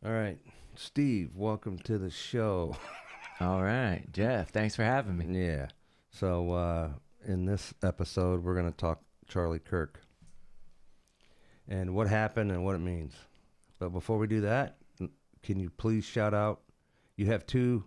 All right, Steve, welcome to the show. All right, Jeff, thanks for having me. Yeah. So in this episode, we're going to talk Charlie Kirk and what happened and what it means. But before we do that, can you please shout out? You have two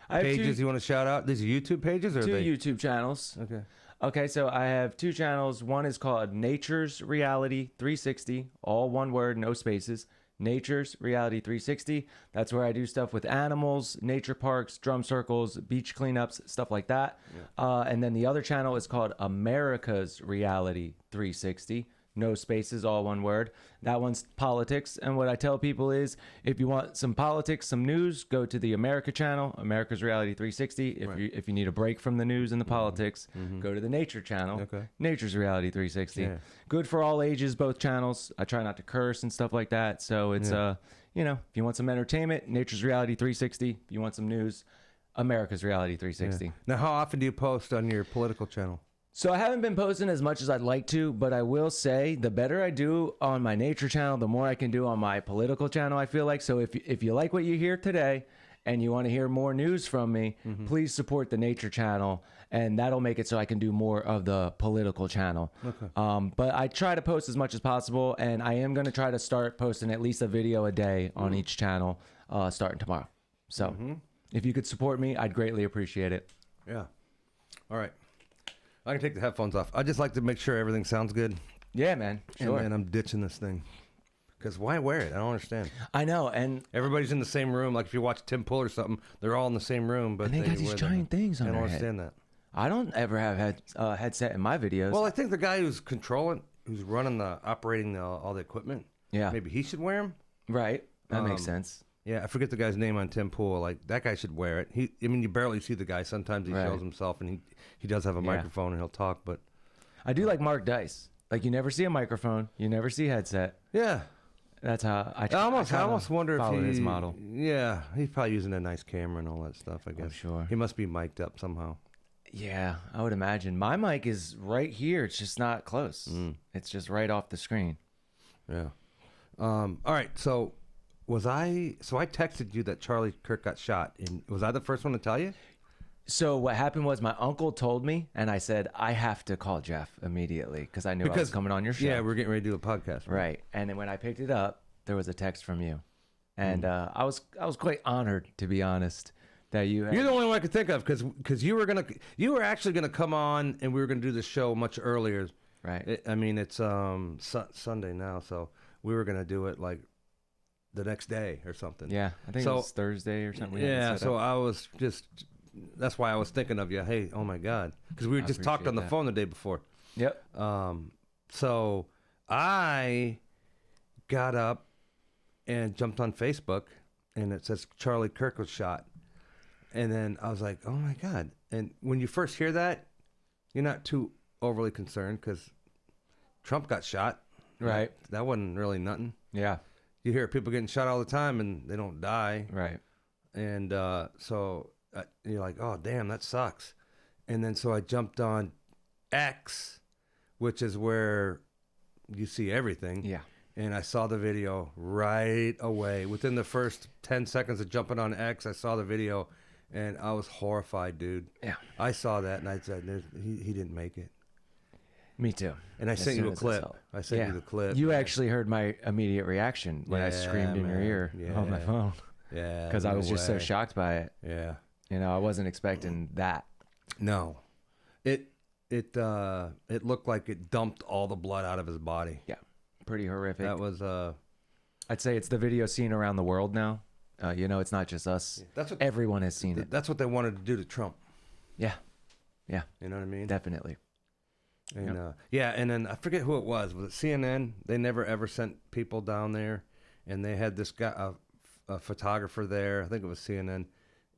pages you want to shout out? These are YouTube pages, or two they? YouTube channels. Okay. Okay, so I have two channels. One is called Nature's Reality 360, all one word, no spaces. Nature's Reality 360. That's where I do stuff with animals, nature parks, drum circles, beach cleanups, stuff like that. Yeah. And then the other channel is called America's Reality 360. No spaces, all one word. That one's politics. And what I tell people is, if you want some politics, some news, go to the America channel, America's Reality 360. If you need a break from the news and the politics, go to the Nature channel, Nature's Reality 360. Yeah. Good for all ages, both channels. I try not to curse and stuff like that. So it's, if you want some entertainment, Nature's Reality 360. If you want some news, America's Reality 360. Yeah. Now, how often do you post on your political channel? So I haven't been posting as much as I'd like to, but I will say the better I do on my nature channel, the more I can do on my political channel, I feel like. So if you like what you hear today and you want to hear more news from me, please support the nature channel, and that'll make it so I can do more of the political channel. Okay. But I try to post as much as possible, and I am going to try to start posting at least a video a day on each channel starting tomorrow. So if you could support me, I'd greatly appreciate it. Yeah. All right. I can take the headphones off. I just like to make sure everything sounds good. Yeah, man. Sure. And I'm ditching this thing. Because why wear it? I don't understand. I know. And everybody's in the same room. Like if you watch Tim Pool or something, they're all in the same room. But and they got these giant things on their head. I don't understand that. I don't ever have headset in my videos. Well, I think the guy who's operating all the equipment, maybe he should wear them. Right. That makes sense. Yeah, I forget the guy's name on Tim Pool. Like, that guy should wear it. You barely see the guy. Sometimes he shows himself, and he does have a microphone, and he'll talk, but... I do like Mark Dice. Like, you never see a microphone. You never see headset. Yeah. That's how I almost wonder if his model. Yeah, he's probably using a nice camera and all that stuff, I guess. I'm sure. He must be mic'd up somehow. Yeah, I would imagine. My mic is right here. It's just not close. It's just right off the screen. Yeah. All right, so... I texted you that Charlie Kirk got shot, and was I the first one to tell you? So what happened was my uncle told me, and I said, I have to call Jeff immediately because I knew I was coming on your show. Yeah, we're getting ready to do a podcast. Right. And then when I picked it up, there was a text from you. And I was quite honored, to be honest, that you had... You're the only one I could think of because you were actually gonna come on, and we were gonna do the show much earlier. Right. It's Sunday now, so we were gonna do it like the next day or something. Yeah, I think it was Thursday or something. Yeah, so I was just, that's why I was thinking of you. Hey, oh my God. Because we just talked on the phone the day before. Yep. So I got up and jumped on Facebook, and it says Charlie Kirk was shot. And then I was like, oh my God. And when you first hear that, you're not too overly concerned because Trump got shot. Right. That wasn't really nothing. Yeah. You hear people getting shot all the time, and they don't die. Right. And so you're like, oh, damn, that sucks. And then so I jumped on X, which is where you see everything. Yeah. And I saw the video right away. Within the first 10 seconds of jumping on X, I saw the video, and I was horrified, dude. Yeah. I saw that, and I said, he didn't make it. Me too. And I sent you a clip. I sent you the clip. You actually heard my immediate reaction when I screamed in your ear on my phone. Yeah. Because I was just so shocked by it. Yeah. I wasn't expecting that. No. It looked like it dumped all the blood out of his body. Yeah. Pretty horrific. That was I'd say it's the video seen around the world now. It's not just us. Everyone has seen it. That's what they wanted to do to Trump. Yeah. Yeah. You know what I mean? Definitely. And and then I forget who it was. Was it CNN? They never ever sent people down there, and they had this guy, a photographer there. I think it was CNN,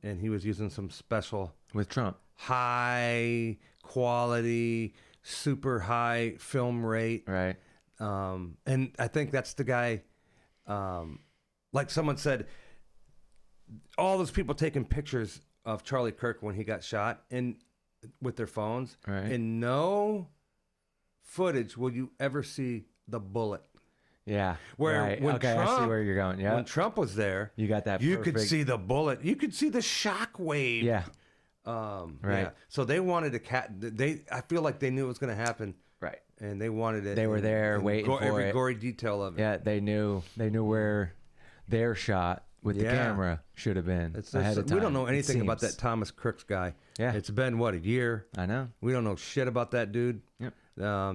and he was using some special with Trump high quality, super high film rate. Right. And I think that's the guy. Like someone said, all those people taking pictures of Charlie Kirk when he got shot and with their phones, right. And no footage will you ever see the bullet. Yeah. Where right. when okay, I see where you're going. Yeah. When Trump was there, You got that You could perfect- see the bullet. You could see the shock wave. Yeah. Right. Yeah. So they wanted to I feel like they knew it was going to happen. Right. And they wanted it. They were there waiting for every it. gory detail of it. Yeah, they knew where their shot with the camera should have been ahead of time. We don't know anything about seems. that Thomas Crooks guy. Yeah. It's been what, a year? I know. We don't know shit about that dude. Yep.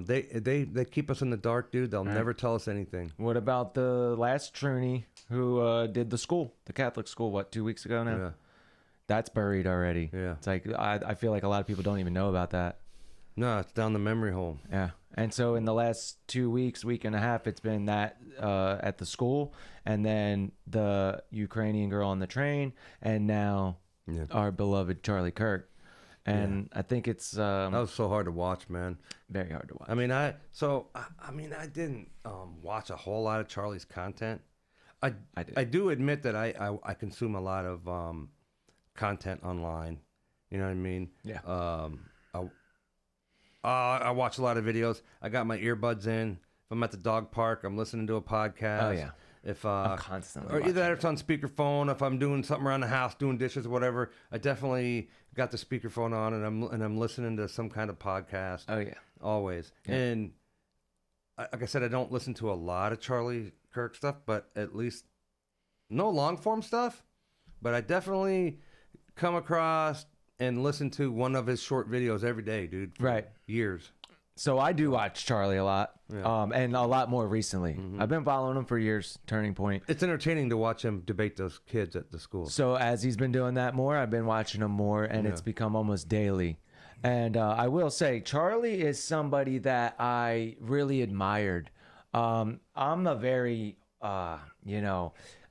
They keep us in the dark, dude. They'll never tell us anything. What about the last Truny who did the Catholic school, what, 2 weeks ago now? Yeah. That's buried already. Yeah. It's like, I feel like a lot of people don't even know about that. No, it's down the memory hole. Yeah. And so in the last 2 weeks, week and a half, it's been that at the school, and then the Ukrainian girl on the train, and now our beloved Charlie Kirk. And I think it's That was so hard to watch, man. very hard to watch. I mean, I didn't watch a whole lot of Charlie's content. I did. I do admit that I consume a lot of content online. You know what I mean? Yeah. I watch a lot of videos. I got my earbuds in. If I'm at the dog park, I'm listening to a podcast. Oh, yeah. If I'm constantly or either watching it's on speakerphone. If I'm doing something around the house, doing dishes, or whatever, I definitely got the speakerphone on and I'm listening to some kind of podcast. Oh, yeah. Always. Yeah. And like I said, I don't listen to a lot of Charlie Kirk stuff, but at least no long form stuff. But I definitely come across and listen to one of his short videos every day, dude. For Right. years. So I do watch Charlie a lot, Yeah. and a lot more recently. Mm-hmm. I've been following him for years, Turning Point. It's entertaining to watch him debate those kids at the school. So as he's been doing that more, I've been watching him more, and it's become almost daily. And I will say, Charlie is somebody that I really admired. I'm a very,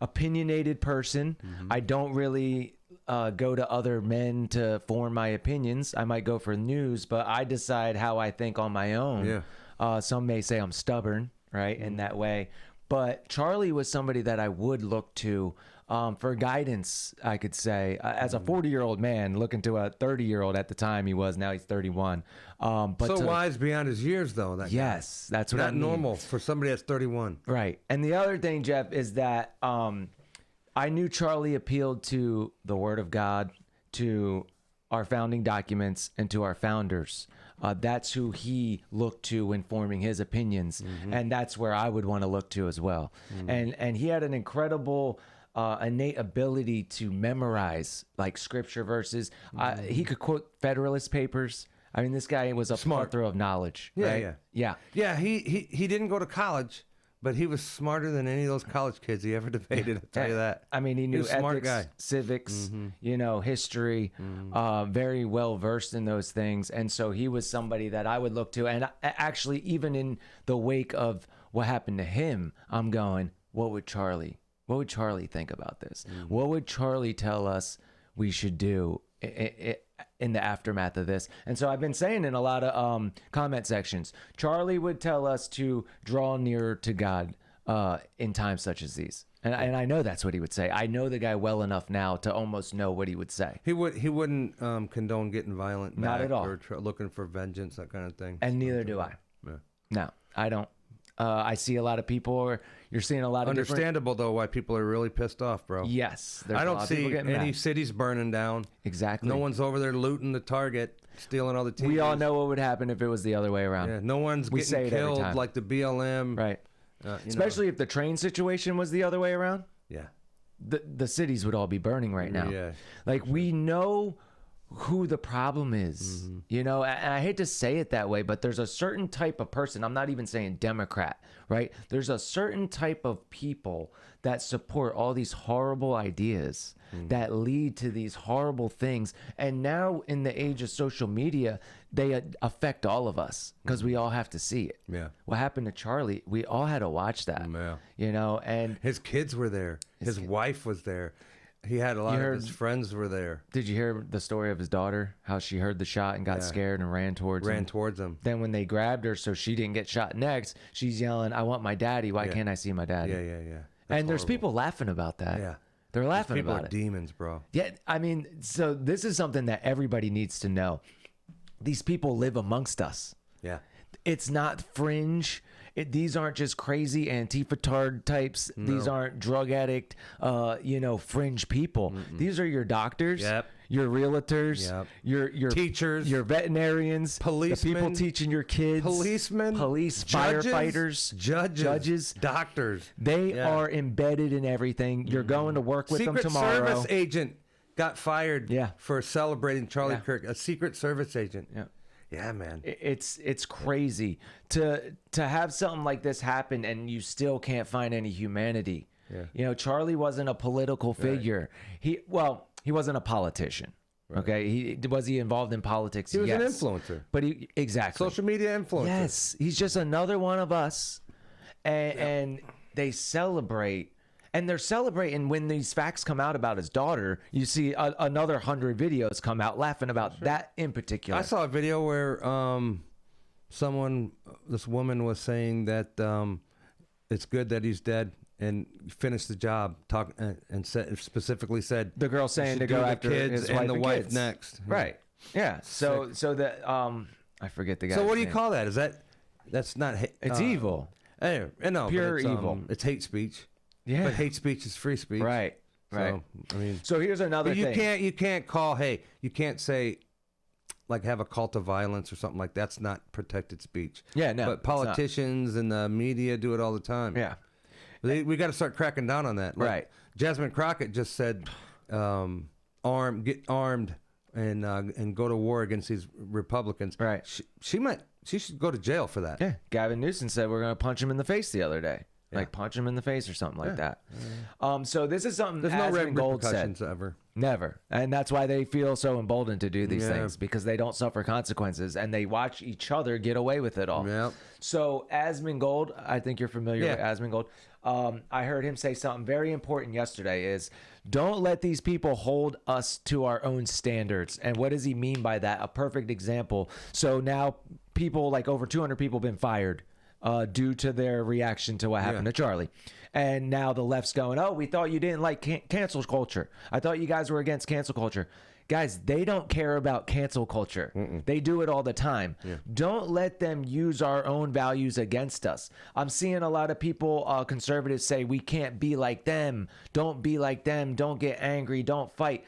opinionated person. Mm-hmm. I don't really go to other men to form my opinions. I might go for news, but I decide how I think on my own. Yeah. Some may say I'm stubborn, right, in that way. But Charlie was somebody that I would look to for guidance, I could say. As a 40-year-old man, looking to a 30-year-old at the time he was, now he's 31. But so wise beyond his years, though. That yes, that's what not I mean. normal for somebody that's 31. Right. And the other thing, Jeff, is that I knew Charlie appealed to the Word of God, to our founding documents, and to our founders. That's who he looked to when forming his opinions, and that's where I would want to look to as well. And he had an incredible innate ability to memorize like scripture verses. He could quote Federalist Papers. I mean, this guy was a plethora of knowledge. Yeah, right? yeah. Yeah, he didn't go to college, but he was smarter than any of those college kids he ever debated. I'll tell you that. I mean, he knew was a smart ethics, guy. civics, history, very well versed in those things. And so he was somebody that I would look to. And actually, even in the wake of what happened to him, I'm going, what would Charlie think about this? What would Charlie tell us we should do in the aftermath of this? And so I've been saying in a lot of comment sections, Charlie would tell us to draw nearer to God in times such as these. And I know that's what he would say. I know the guy well enough now to almost know what he would say. He wouldn't condone getting violent. Not back at all. Or looking for vengeance, that kind of thing. And neither do I. Yeah. No, I don't. I see a lot of people, or you're seeing a lot of Understandable, though, why people are really pissed off, bro. Yes. I don't see any cities burning down. Exactly. No one's over there looting the Target, stealing all the TVs. We all know what would happen if it was the other way around. Yeah, no one's We say getting it every killed time. like the BLM. Right. Especially if the train situation was the other way around. Yeah. The cities would all be burning right now. Yeah. Like, we know who the problem is, and I hate to say it that way, but there's a certain type of person. I'm not even saying Democrat, right? There's a certain type of people that support all these horrible ideas that lead to these horrible things. And now in the age of social media, they affect all of us because we all have to see it. Yeah. What happened to Charlie? We all had to watch that, and His kids were there. His wife was there. He had a lot of his friends were there. Did you hear the story of his daughter? How she heard the shot and got scared and ran towards him. Then when they grabbed her so she didn't get shot next, she's yelling, "I want my daddy. Why can't I see my daddy?" Yeah. And there's people laughing about that. Yeah. They're laughing People about are it. demons, bro. Yeah, I mean, so this is something that everybody needs to know. These people live amongst us. Yeah. It's not fringe. these aren't just crazy Antifa-tard types. No. These aren't drug addict, fringe people. These are your doctors, your realtors, your teachers, your veterinarians, policemen, the people teaching your kids, policemen, police, judges, firefighters, judges, doctors. They are embedded in everything. You're going to work with them tomorrow. Secret Service agent got fired for celebrating Charlie Kirk. A Secret Service agent. Yeah, man. It's crazy to have something like this happen and you still can't find any humanity. Yeah. Charlie wasn't a political figure. He wasn't a politician. Right. Okay. Was he involved in politics? He was an influencer. But exactly. Social media influencer. Yes. He's just another one of us. And they celebrate. And they're celebrating when these facts come out about his daughter. You see another 100 videos come out laughing about that in particular. I saw a video where this woman was saying that it's good that he's dead and finished the job. Specifically said the girl saying to go after kids his and the wife kids. next. Right. Yeah. So that I forget the guy. So what do you call that? That's not? It's evil. No, pure evil. It's hate speech. Yeah. But hate speech is free speech. Right. So, I mean, so here's another thing. You can't say like have a cult of violence or something like that's not protected speech. Yeah, no. But politicians and the media do it all the time. Yeah. We got to start cracking down on that. Right. Jasmine Crockett just said, get armed and go to war against these Republicans. Right. She should go to jail for that. Yeah. Gavin Newsom said we're going to punch him in the face the other day. Like punch him in the face or something like that. So this is something there's no repercussions ever. Never. And that's why they feel so emboldened to do these things, because they don't suffer consequences and they watch each other get away with it all. Yep. So Asmongold, I think you're familiar with Asmongold. I heard him say something very important yesterday is don't let these people hold us to our own standards. And what does he mean by that? A perfect example. So now people, like over 200 people have been fired due to their reaction to what happened to Charlie. And now the left's going, oh, we thought you didn't like cancel culture. I thought you guys were against cancel culture. Guys, they don't care about cancel culture. They do it all the time. Don't let them use our own values against us. I'm seeing a lot of people, conservatives, say we can't be like them. Don't be like them. Don't get angry. Don't fight.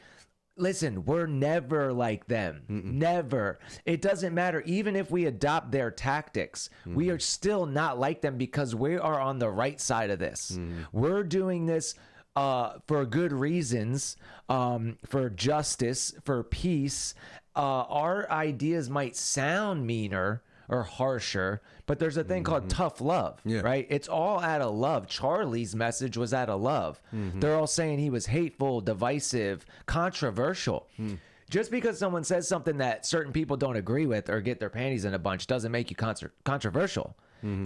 Listen, we're never like them. Never. It doesn't matter. Even if we adopt their tactics, we are still not like them because we are on the right side of this. We're doing this for good reasons, for justice, for peace. Our ideas might sound meaner or harsher, but there's a thing called tough love, right? It's all out of love. Charlie's message was out of love. They're all saying he was hateful, divisive, controversial. Just because someone says something that certain people don't agree with or get their panties in a bunch doesn't make you controversial.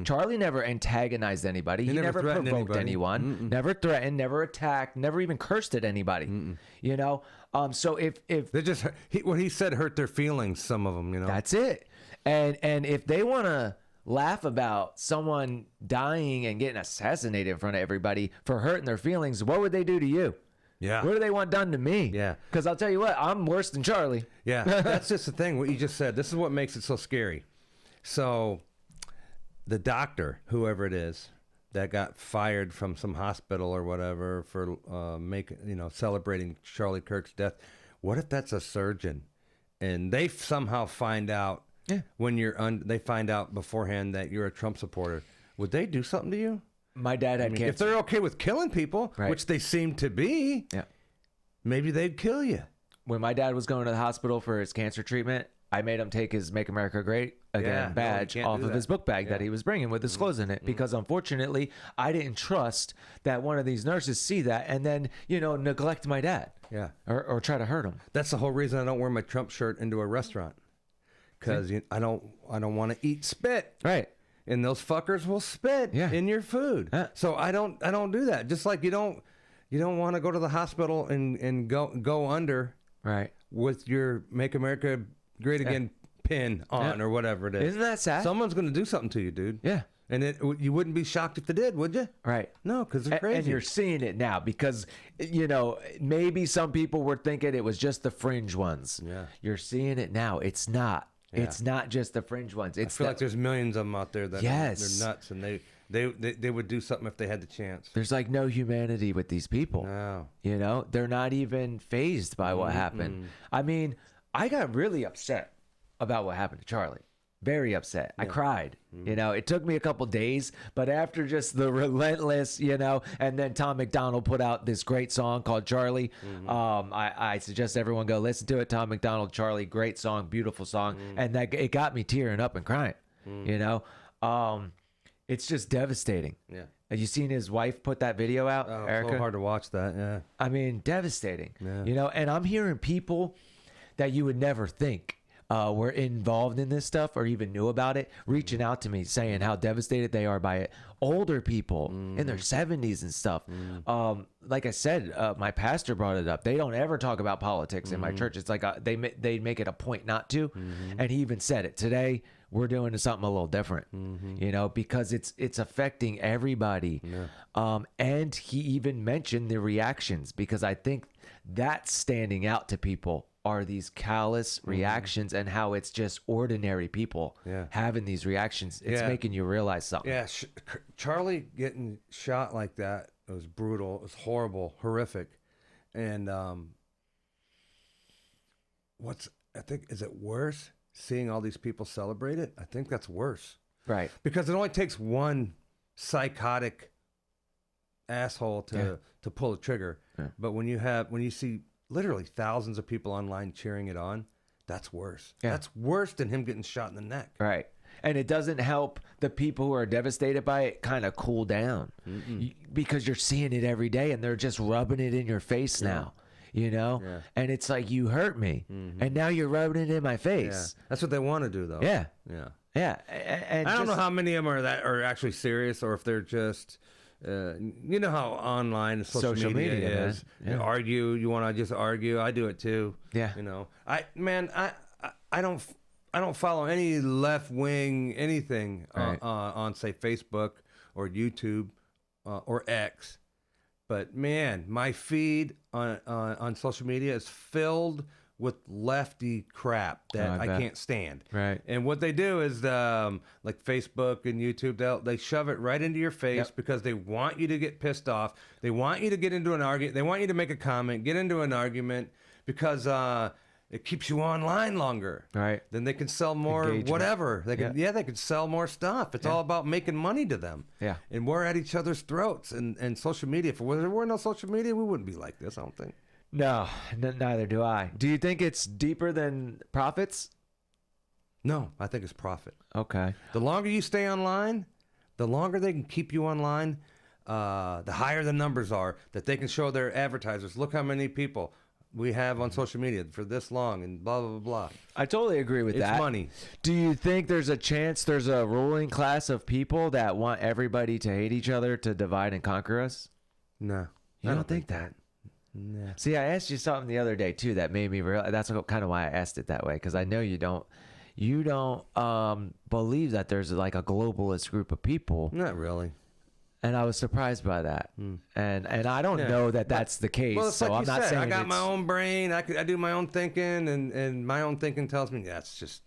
Charlie never antagonized anybody. He never provoked anyone, never threatened, never attacked, never even cursed at anybody. You know? So if they just, what he said hurt their feelings, some of them, you know? That's it. And if they want to laugh about someone dying and getting assassinated in front of everybody for hurting their feelings, what would they do to you? Yeah. What do they want done to me? Yeah. Because I'll tell you what, I'm worse than Charlie. Yeah. That's just the thing, what you just said. This is what makes it so scary. So the doctor, whoever it is, that got fired from some hospital or whatever for celebrating Charlie Kirk's death, what if that's a surgeon and they somehow find out when they find out beforehand that you're a Trump supporter? Would they do something to you? My dad had cancer. If they're okay with killing people, which they seem to be, maybe they'd kill you. When my dad was going to the hospital for his cancer treatment, I made him take his Make America Great Again badge off of his book bag that he was bringing with his clothes in it, because unfortunately I didn't trust that one of these nurses see that and then, neglect my dad. Yeah. Or try to hurt him. That's the whole reason I don't wear my Trump shirt into a restaurant. Because I don't want to eat spit. Right. And those fuckers will spit in your food. So I don't do that. Just like you don't want to go to the hospital and go under with your Make America Great Again pin on or whatever it is. Isn't that sad? Someone's going to do something to you, dude. Yeah. And you wouldn't be shocked if they did, would you? Right. No, because they're crazy. And you're seeing it now because, maybe some people were thinking it was just the fringe ones. Yeah. You're seeing it now. It's not. It's not just the fringe ones. I It's feel like there's millions of them out there that Yes. they're nuts, and they would do something if they had the chance. there's like no humanity with these people. No. You know, they're not even phased by what happened. I mean, I got really upset about what happened to Charlie. Very upset. I cried. You know, it took me a couple days, but after just the relentless, you know, and then Tom McDonald put out this great song called Charlie. I suggest everyone go listen to it. Tom McDonald, Charlie, great song, beautiful song, and that it got me tearing up and crying. You know, it's just devastating. Yeah. Have you seen his wife put that video out, Oh, Erica? so hard to watch that. Yeah. I mean, devastating. Yeah. You know, and I'm hearing people that you would never think were involved in this stuff or even knew about it, reaching out to me saying how devastated they are by it. Older people in their 70s and stuff. Like I said, my pastor brought it up. They don't ever talk about politics in my church. It's like they make it a point not to. And he even said it today. We're doing something a little different, you know, because it's affecting everybody. And he even mentioned the reactions, because I think that's standing out to people are these callous reactions, and how it's just ordinary people having these reactions. It's making you realize something. Yeah, Charlie getting shot like that, it was brutal. It was horrible, horrific. And I think, is it worse seeing all these people celebrate it? I think that's worse. Right. Because it only takes one psychotic asshole to pull the trigger. Yeah. But when you see literally thousands of people online cheering it on, that's worse. Yeah. That's worse than him getting shot in the neck. Right. And it doesn't help the people who are devastated by it kind of cool down, because you're seeing it every day and they're just rubbing it in your face now, you know? Yeah. And it's like, you hurt me and now you're rubbing it in my Yeah. face. That's what they want to do, though. Yeah. Yeah. Yeah. And I don't know just- how many of them are actually serious, or if they're just, you know how online social media is. man. You argue. You want to just argue. I do it too. Yeah. You know, I don't follow any left wing anything Right. on say Facebook or YouTube or X. But man, my feed on social media is filled with lefty crap that I I bet. can't stand. Right. And what they do is, like Facebook and YouTube, they shove it right into your face because they want you to get pissed off. They want you to get into an argument. They want you to make a comment, get into an argument, because it keeps you online longer. Right. Then they can sell more Engagement. whatever. They can, they can sell more stuff. It's all about making money to them. Yeah. And we're at each other's throats. And social media, if there were no social media, we wouldn't be like this, I don't think. No, neither do I. Do you think it's deeper than profits? No, I think it's profit. Okay. The longer you stay online, the longer they can keep you online, the higher the numbers are that they can show their advertisers. Look how many people we have on social media for this long, and blah, blah, blah, blah. I totally agree with that. It's money. Do you think there's a chance there's a ruling class of people that want everybody to hate each other to divide and conquer us? No. You I don't think that? Nah. See, I asked you something the other day too that made me realize. That's kind of why I asked it that way, because I know you don't believe that there's like a globalist group of people, Not really. and I was surprised by that. And I don't know that that's the case. Well, it's so like I'm you not said, saying I got it's- my own brain. I do my own thinking, and my own thinking tells me that's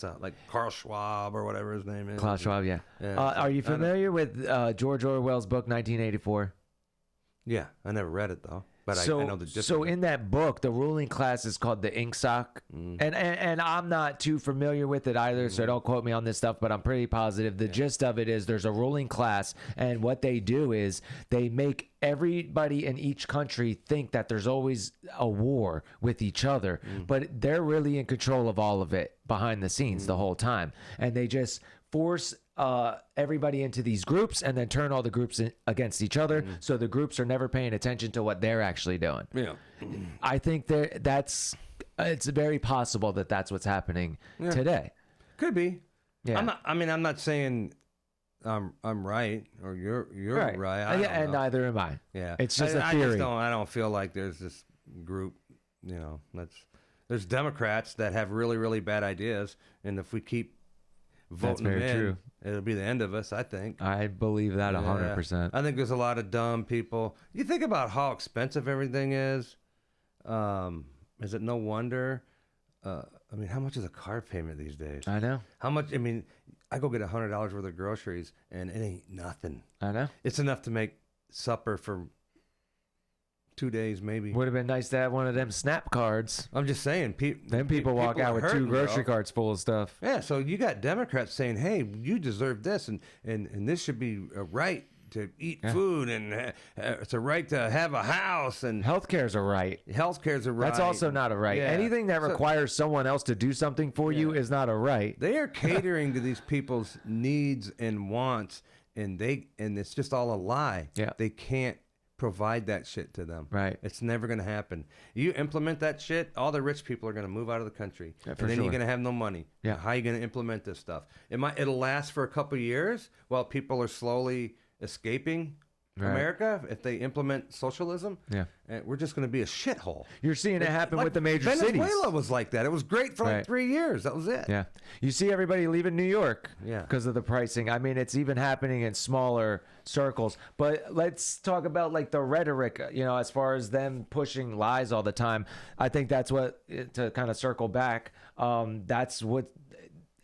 not like Carl Schwab or whatever his name is. Klaus Schwab, yeah. Yeah, Are you I don't- familiar with George Orwell's book 1984? Yeah, I never read it though, but I know the difference. So in that book, the ruling class is called the Ingsoc, and I'm not too familiar with it either, so don't quote me on this stuff, but I'm pretty positive. The gist of it is there's a ruling class, and what they do is they make everybody in each country think that there's always a war with each other, but they're really in control of all of it behind the scenes the whole time, and they just force everybody into these groups and then turn all the groups against each other, so the groups are never paying attention to what they're actually doing. Yeah. I think it's very possible that that's what's happening today. Could be. Yeah. I'm not saying I'm right or you're right. I don't and know. neither am I. Yeah. It's just a I theory. I don't feel like there's this group, there's Democrats that have really, really bad ideas, and if we keep voting them very in, true. it'll be the end of us, I think. I believe that 100%. I think there's a lot of dumb people. You think about how expensive everything is. Is it no wonder I mean, how much is a car payment these days? I know. How much? I mean, I go get $100 worth of groceries, and it ain't nothing. I know. It's enough to make supper for 2 days, maybe. Would have been nice to have one of them SNAP cards. I'm just saying. Then people walk out with hurting, 2 grocery bro. carts full of stuff. Yeah, so you got Democrats saying, "Hey, you deserve this, and this should be a right to eat food, and it's a right to have a house, and Healthcare's a right. healthcare's a right." That's also not a right. Yeah. Anything that So- requires someone else to do something for you is not a right. They are catering to these people's needs and wants, and it's just all a lie. Yeah. They can't provide that shit to them. Right. It's never going to happen. You implement that shit, all the rich people are going to move out of the country. Yeah, for and then sure. you're going to have no money. Yeah. How are you going to implement this stuff? It'll last for a couple of years while people are slowly escaping Right. America. If they implement socialism, Yeah. we're just going to be a shithole. You're seeing it happen Like with the major Venezuela cities. was like that. It was great for like Right. 3 years. That was it. Yeah. You see everybody leaving New York Yeah. because of the pricing. I mean, it's even happening in smaller circles. But let's talk about like the rhetoric, as far as them pushing lies all the time. I think that's what, to kind of circle back, that's what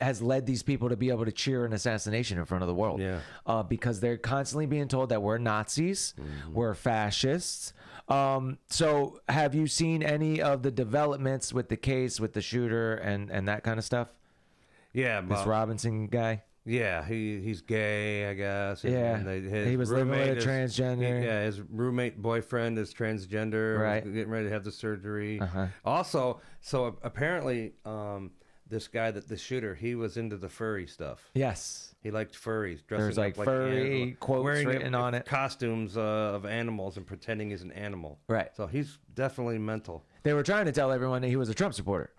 has led these people to be able to cheer an assassination in front of the world. Yeah. Because they're constantly being told that we're Nazis, we're fascists. So have you seen any of the developments with the case, with the shooter and that kind of stuff? Yeah, This but, Robinson guy? yeah, he's gay, I guess. Yeah. His He was living with roommate a transgender. his roommate boyfriend is transgender. Right. Was getting ready to have the surgery. Uh-huh. Also, so apparently, this guy the shooter, he was into the furry stuff. Yes. He liked furries. Dressing There's like up furry animal, quotes wearing written on it. costumes of animals and pretending he's an animal. Right. So he's definitely mental. They were trying to tell everyone that he was a Trump supporter.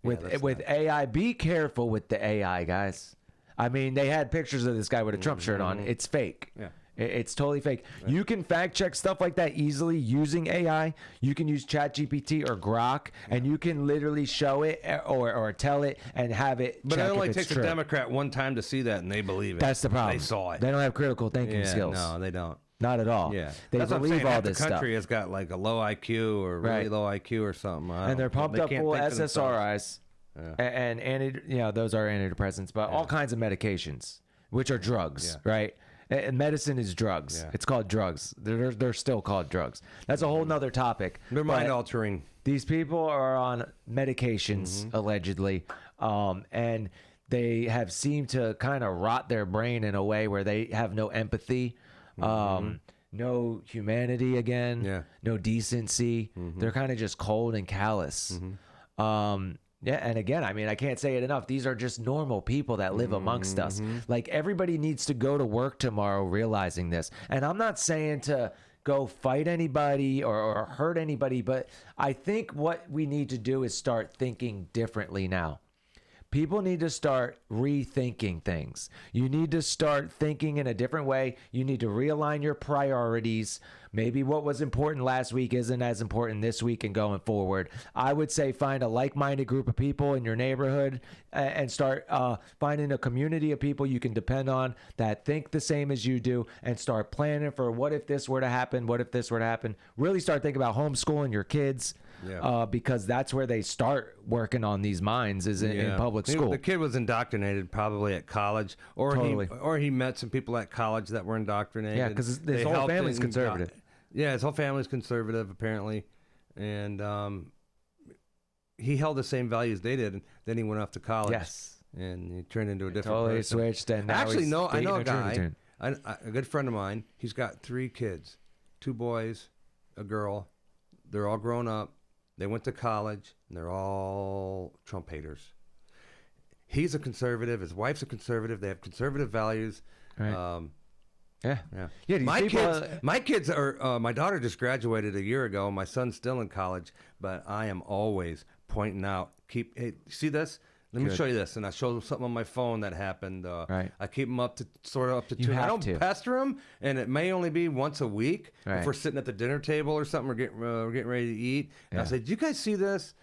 that's With AI, be careful with the AI, guys. I mean, they had pictures of this guy with a Trump shirt on. It's fake. Yeah. It's totally fake. You can fact check stuff like that easily using AI. You can use ChatGPT or Grok, and you can literally show it or tell it and have it. But check it only if it's takes true. a Democrat one time to see that, and they believe it. That's the problem. They saw it. They don't have critical thinking Yeah, skills. No, they don't. Not at all. Yeah, They that's what I'm believe saying. all Half this the country stuff. has got like a low IQ or really Right. low IQ or something. And they're pumped up full of SSRIs Yeah. and those are antidepressants, but all kinds of medications, which are drugs, Yeah. right? And medicine is drugs. Yeah. It's called drugs. They're still called drugs. That's a whole nother topic. They're But mind altering. these people are on medications allegedly, and they have seemed to kind of rot their brain in a way where they have no empathy. No humanity again, Yeah. no decency. They're kind of just cold and callous. Yeah, and again, I mean, I can't say it enough. These are just normal people that live amongst us. Like, everybody needs to go to work tomorrow realizing this. And I'm not saying to go fight anybody or hurt anybody, but I think what we need to do is start thinking differently now. People need to start rethinking things. You need to start thinking in a different way. You need to realign your priorities. Maybe what was important last week isn't as important this week and going forward. I would say find a like-minded group of people in your neighborhood and start finding a community of people you can depend on that think the same as you do, and start planning for what if this were to happen, what if this were to happen. Really start thinking about homeschooling your kids. Yeah. Because that's where they start working on these minds is in public school. The kid was indoctrinated probably at college, or Totally. he met some people at college that were indoctrinated. Yeah, 'cause his They whole helped family's in- conservative. Yeah, his whole family's conservative apparently, and he held the same values they did. And then he went off to college. Yes. And he turned into a different Totally person. switched, and now Actually, he's no, I dating know a a guy, Trinitarian. a good friend of mine. He's got 3 kids, 2 boys, a girl. They're all grown up. They went to college, and they're all Trump haters. He's a conservative. His wife's a conservative. They have conservative values. Right. Yeah. Yeah, these My people kids, my kids are. My daughter just graduated a year ago. My son's still in college, but I am always pointing out. Hey, see this? Let me Good. show you this, and I show them something on my phone that happened. Right. I keep them up to 2. You I have don't to. pester them, and it may only be once a week Right. if we're sitting at the dinner table or something. We're getting ready to eat. And I Yeah. say, "Did you guys see this?"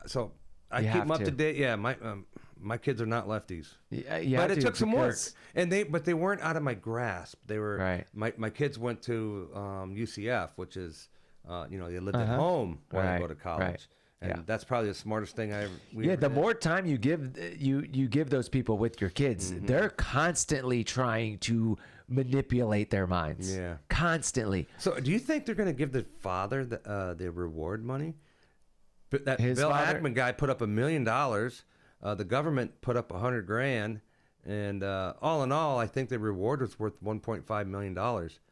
So I You keep have them up to to. date. Yeah, my kids are not lefties. Yeah, But it took some work, because- and they weren't out of my grasp. They were Right. My kids went to UCF, which is they lived at home while they Right, go to college, right. And that's probably the smartest thing we Yeah, ever the did. more time you give you give those people with your kids, they're constantly trying to manipulate their minds. Yeah. Constantly. So, do you think they're going to give the father the reward money? But that His Bill father? Ackman guy put up $1 million. The government put up $100,000, and all in all, I think the reward was worth $1.5 million.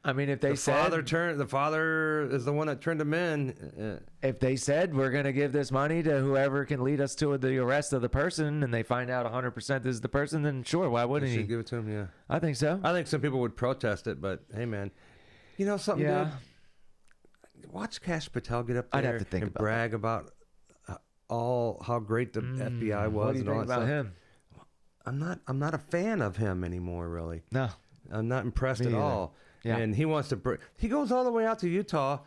I mean, if they The said the father is the one that turned him in. if they said we're going to give this money to whoever can lead us to the arrest of the person, and they find out 100% this is the person, then sure, why wouldn't Should he? give it to him. Yeah, I think so. I think some people would protest it, but hey, man, you know something, Yeah. dude? Watch Kash Patel get up there I'd have to think and about brag about all how great the FBI was. What do you and all think that about stuff. him? I'm not a fan of him anymore, really. No. I'm not impressed Me at either. all. Yeah. And he wants to. He goes all the way out to Utah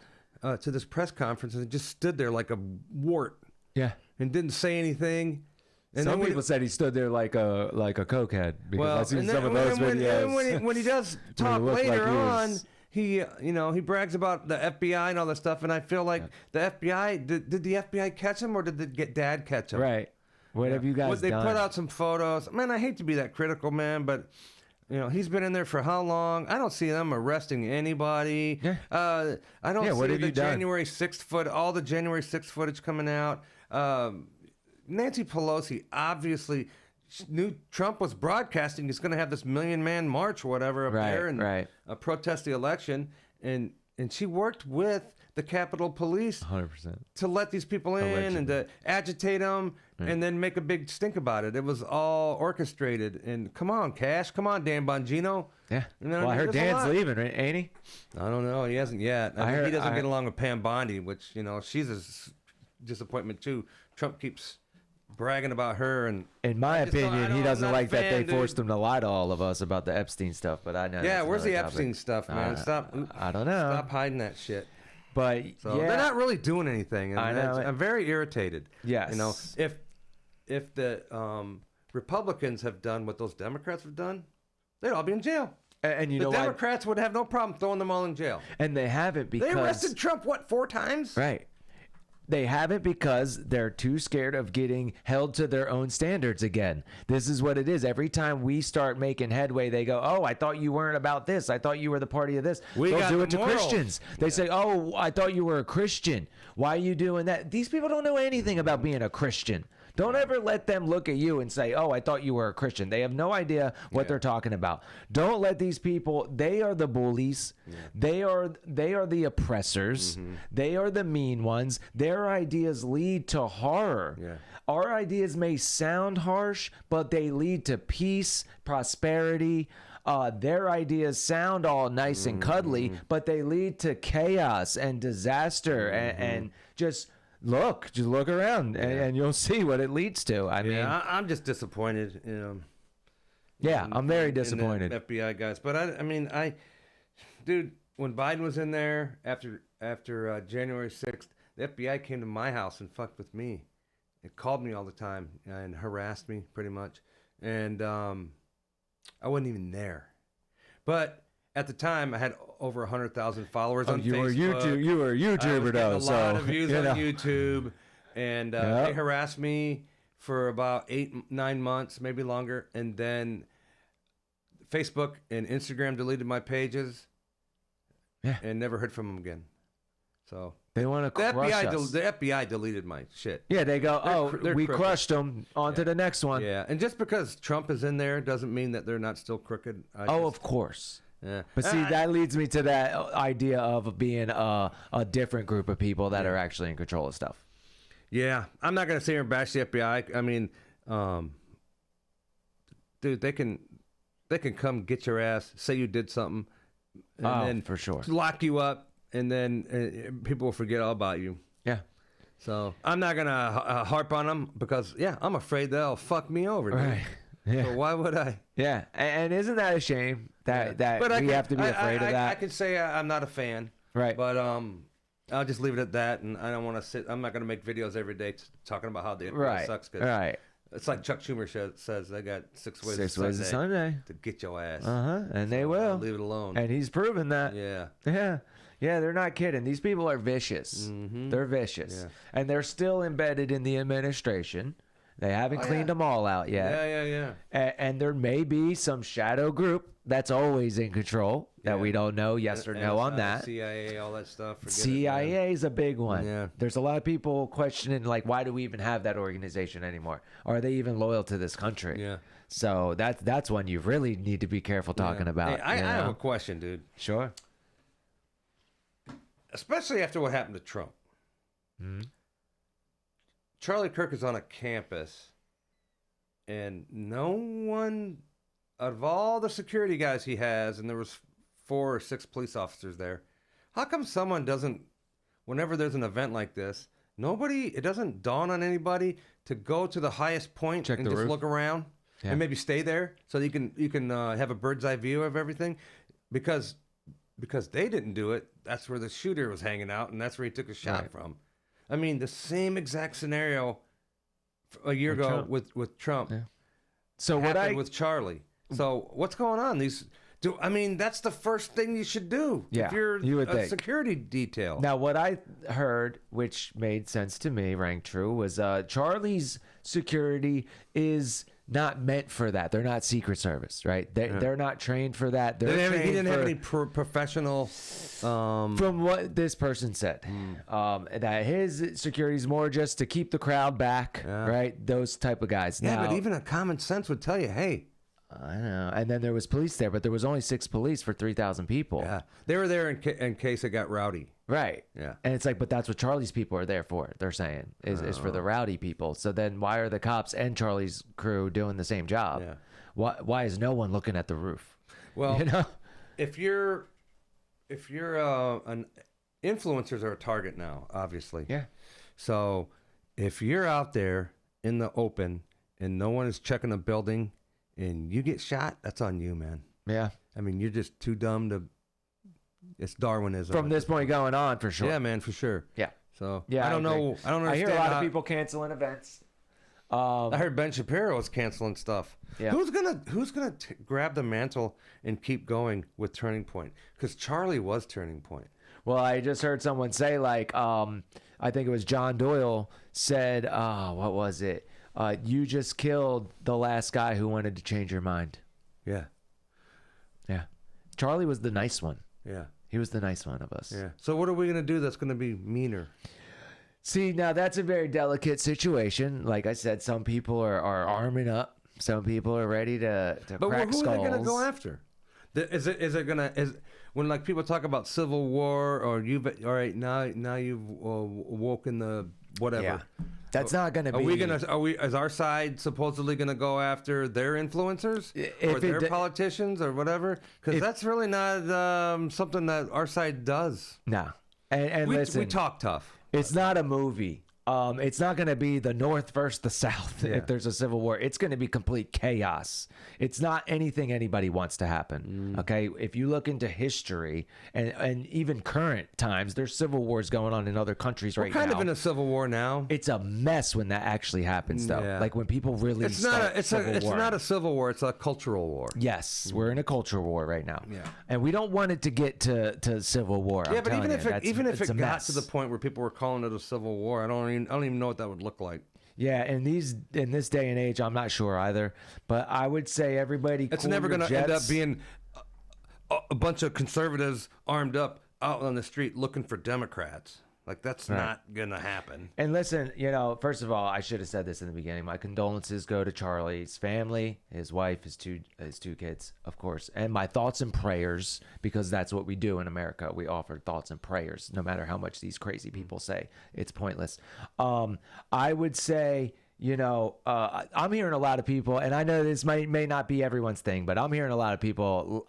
to this press conference and just stood there like a wart Yeah. and didn't say anything. And Some then when people said he stood there like a cokehead because well, I've seen and some then- of those and videos. when he does talk looked like later he on, was- he brags about the FBI and all that stuff. And I feel like the FBI did the FBI catch him or did the dad catch him? Right. What have you guys They done? put out some photos. Man, I hate to be that critical, man, but he's been in there for how long? I don't see them arresting anybody. Yeah. I don't Yeah, see what have the you done? January 6th all the January 6th footage coming out. Nancy Pelosi obviously knew Trump was broadcasting he's going to have this 1 million man march or whatever up Right, there and right. Protest the election, and she worked with the Capitol Police 100%. to let these people in Allegedly. and to agitate them and then make a big stink about it. It was all orchestrated. And come on, Cash. Come on, Dan Bongino. Yeah. You know what Well, I mean? heard There's a Dan's lot. leaving, right? Ain't he? I don't know. He hasn't yet. I He heard- doesn't I- get along with Pam Bondi, which, she's a disappointment too. Trump keeps bragging about her. And In my just don't- opinion, he I'm doesn't not a like that they fan, forced dude. him to lie to all of us about the Epstein stuff, but I know. yeah, that's where's the another Epstein topic. stuff, man? Stop. I don't know. Stop hiding that shit. But So yeah, they're not really doing anything. And I know. I'm very irritated. Yes. If the Republicans have done what those Democrats have done, they'd all be in jail. and you The know what? Democrats would have no problem throwing them all in jail. And they haven't because They arrested Trump, 4 times? right. They haven't because they're too scared of getting held to their own standards again. This is what it is. Every time we start making headway, they go, "Oh, I thought you weren't about this. I thought you were the party of this." We They'll got do the it to morals. Christians. They say, "Oh, I thought you were a Christian. Why are you doing that?" These people don't know anything about being a Christian. Don't ever let them look at you and say, "Oh, I thought you were a Christian." They have no idea what they're talking about. Don't let these people, they are the bullies. They are the oppressors. They are the mean ones. Their ideas lead to horror. Yeah. Our ideas may sound harsh, but they lead to peace, prosperity. Their ideas sound all nice and cuddly, but they lead to chaos and disaster and just look around and you'll see what it leads to. I mean, I'm just disappointed. I'm very in the disappointed. FBI guys, but dude, when Biden was in there after January 6th, the FBI came to my house and fucked with me. It called me all the time and harassed me pretty much, and I wasn't even there. But at the time, I had over 100,000 followers on you Facebook. You were a I was YouTuber getting though, a so lot of views you on know. YouTube, and Yep. they harassed me for about 8-9 months, maybe longer, and then Facebook and Instagram deleted my pages, and never heard from them again. So They want to the crush FBI, us. the FBI deleted my shit. Yeah, they go, they're we crooked. crushed them. On to the next one. Yeah, and just because Trump is in there doesn't mean that they're not still crooked. Of course. Yeah. But see, that leads me to that idea of being a different group of people that are actually in control of stuff. Yeah, I'm not gonna sit here and bash the FBI. I mean, dude, they can come get your ass, say you did something, and then for sure. lock you up, and then people will forget all about you. Yeah. So I'm not gonna harp on them because I'm afraid they'll fuck me over. Dude. Right. Yeah. So why would I? Yeah. And isn't that a shame that we have to be afraid of that? I can say I'm not a fan. Right. But I'll just leave it at that, and I don't want to sit. I'm not gonna make videos every day talking about how the FBI sucks. 'Cause Right. it's like Chuck Schumer says, they got 6 ways. Six to ways of Sunday. to get your ass. And they will. Leave it alone. And he's proven that. Yeah. Yeah. Yeah, they're not kidding. These people are vicious. They're vicious. Yeah. And they're still embedded in the administration. They haven't cleaned them all out yet. Yeah. And there may be some shadow group that's always in control that we don't know yes or no on that. CIA, all that stuff. CIA is a big one. Yeah. There's a lot of people questioning, like, why do we even have that organization anymore? Are they even loyal to this country? Yeah. So that's one you really need to be careful talking about. Hey, I have a question, dude. Sure. Especially after what happened to Trump. Charlie Kirk is on a campus, and no one, out of all the security guys he has, and there was 4 or 6 police officers there, how come someone doesn't, whenever there's an event like this, it doesn't dawn on anybody to go to the highest point Check and the just roof. look around and maybe stay there so that you can have a bird's eye view of everything? Because they didn't do it, that's where the shooter was hanging out, and that's where he took a shot from. I mean, the same exact scenario a year ago with Trump. Yeah. So happened with Charlie. So what's going on? That's the first thing you should do if you're a security detail. Now, what I heard, which made sense to me, rang true, was Charlie's security is not meant for that. They're not Secret Service, right? They're not trained for that. He didn't have any professional. From what this person said, that his security is more just to keep the crowd back, right? Those type of guys. Yeah, now, but even a common sense would tell you, hey. I know. And then there was police there, but there was only 6 police for 3,000 people. Yeah, they were there in case it got rowdy. Right. Yeah. And it's like, but that's what Charlie's people are there for. They're saying is for the rowdy people. So then why are the cops and Charlie's crew doing the same job? Yeah. Why is no one looking at the roof? Well, you know, if you're influencers are a target now, obviously. Yeah. So if you're out there in the open and no one is checking a building and you get shot, that's on you, man. Yeah. I mean, you're just too dumb to. It's Darwinism. From this point going on, for sure. Yeah, man, for sure. Yeah. So yeah, I don't know. I don't understand. I hear a lot of people canceling events. I heard Ben Shapiro was canceling stuff. Yeah. Who's gonna grab the mantle and keep going with Turning Point? Because Charlie was Turning Point. Well, I just heard someone say, like, I think it was John Doyle said, what was it? You just killed the last guy who wanted to change your mind. Yeah. Yeah. Charlie was the nice one. Yeah. He was the nice one of us. Yeah. So what are we going to do that's going to be meaner? See, now that's a very delicate situation. Like I said, some people are arming up. Some people are ready to but crack who skulls. are they going to go after? Is it going to when like people talk about civil war or all right now you've woken the whatever. Yeah. That's not going to be. Is our side supposedly going to go after their influencers or their politicians or whatever? Because that's really not something that our side does. No. And listen, we talk tough. It's not a movie. It's not going to be the North versus the South if there's a civil war. It's going to be complete chaos. It's not anything anybody wants to happen. Okay, if you look into history and even current times, there's civil wars going on in other countries right now. We're kind of in a civil war now. It's a mess when that actually happens, though. Yeah. Like when people really It's not a civil war. It's a cultural war. Yes, we're in a culture war right now. Yeah. And we don't want it to get to civil war. Yeah, but even if it got mess. to the point where people were calling it a civil war, I don't even know what that would look like. Yeah, in this day and age, I'm not sure either. But I would say everybody. It's never going to end up being a bunch of conservatives armed up out on the street looking for Democrats. Like that's not going to happen. And listen, first of all, I should have said this in the beginning. My condolences go to Charlie's family, his wife, his two kids, of course, and my thoughts and prayers, because that's what we do in America. We offer thoughts and prayers, no matter how much these crazy people say. It's pointless. I would say, I'm hearing a lot of people, and I know this may not be everyone's thing, but I'm hearing a lot of people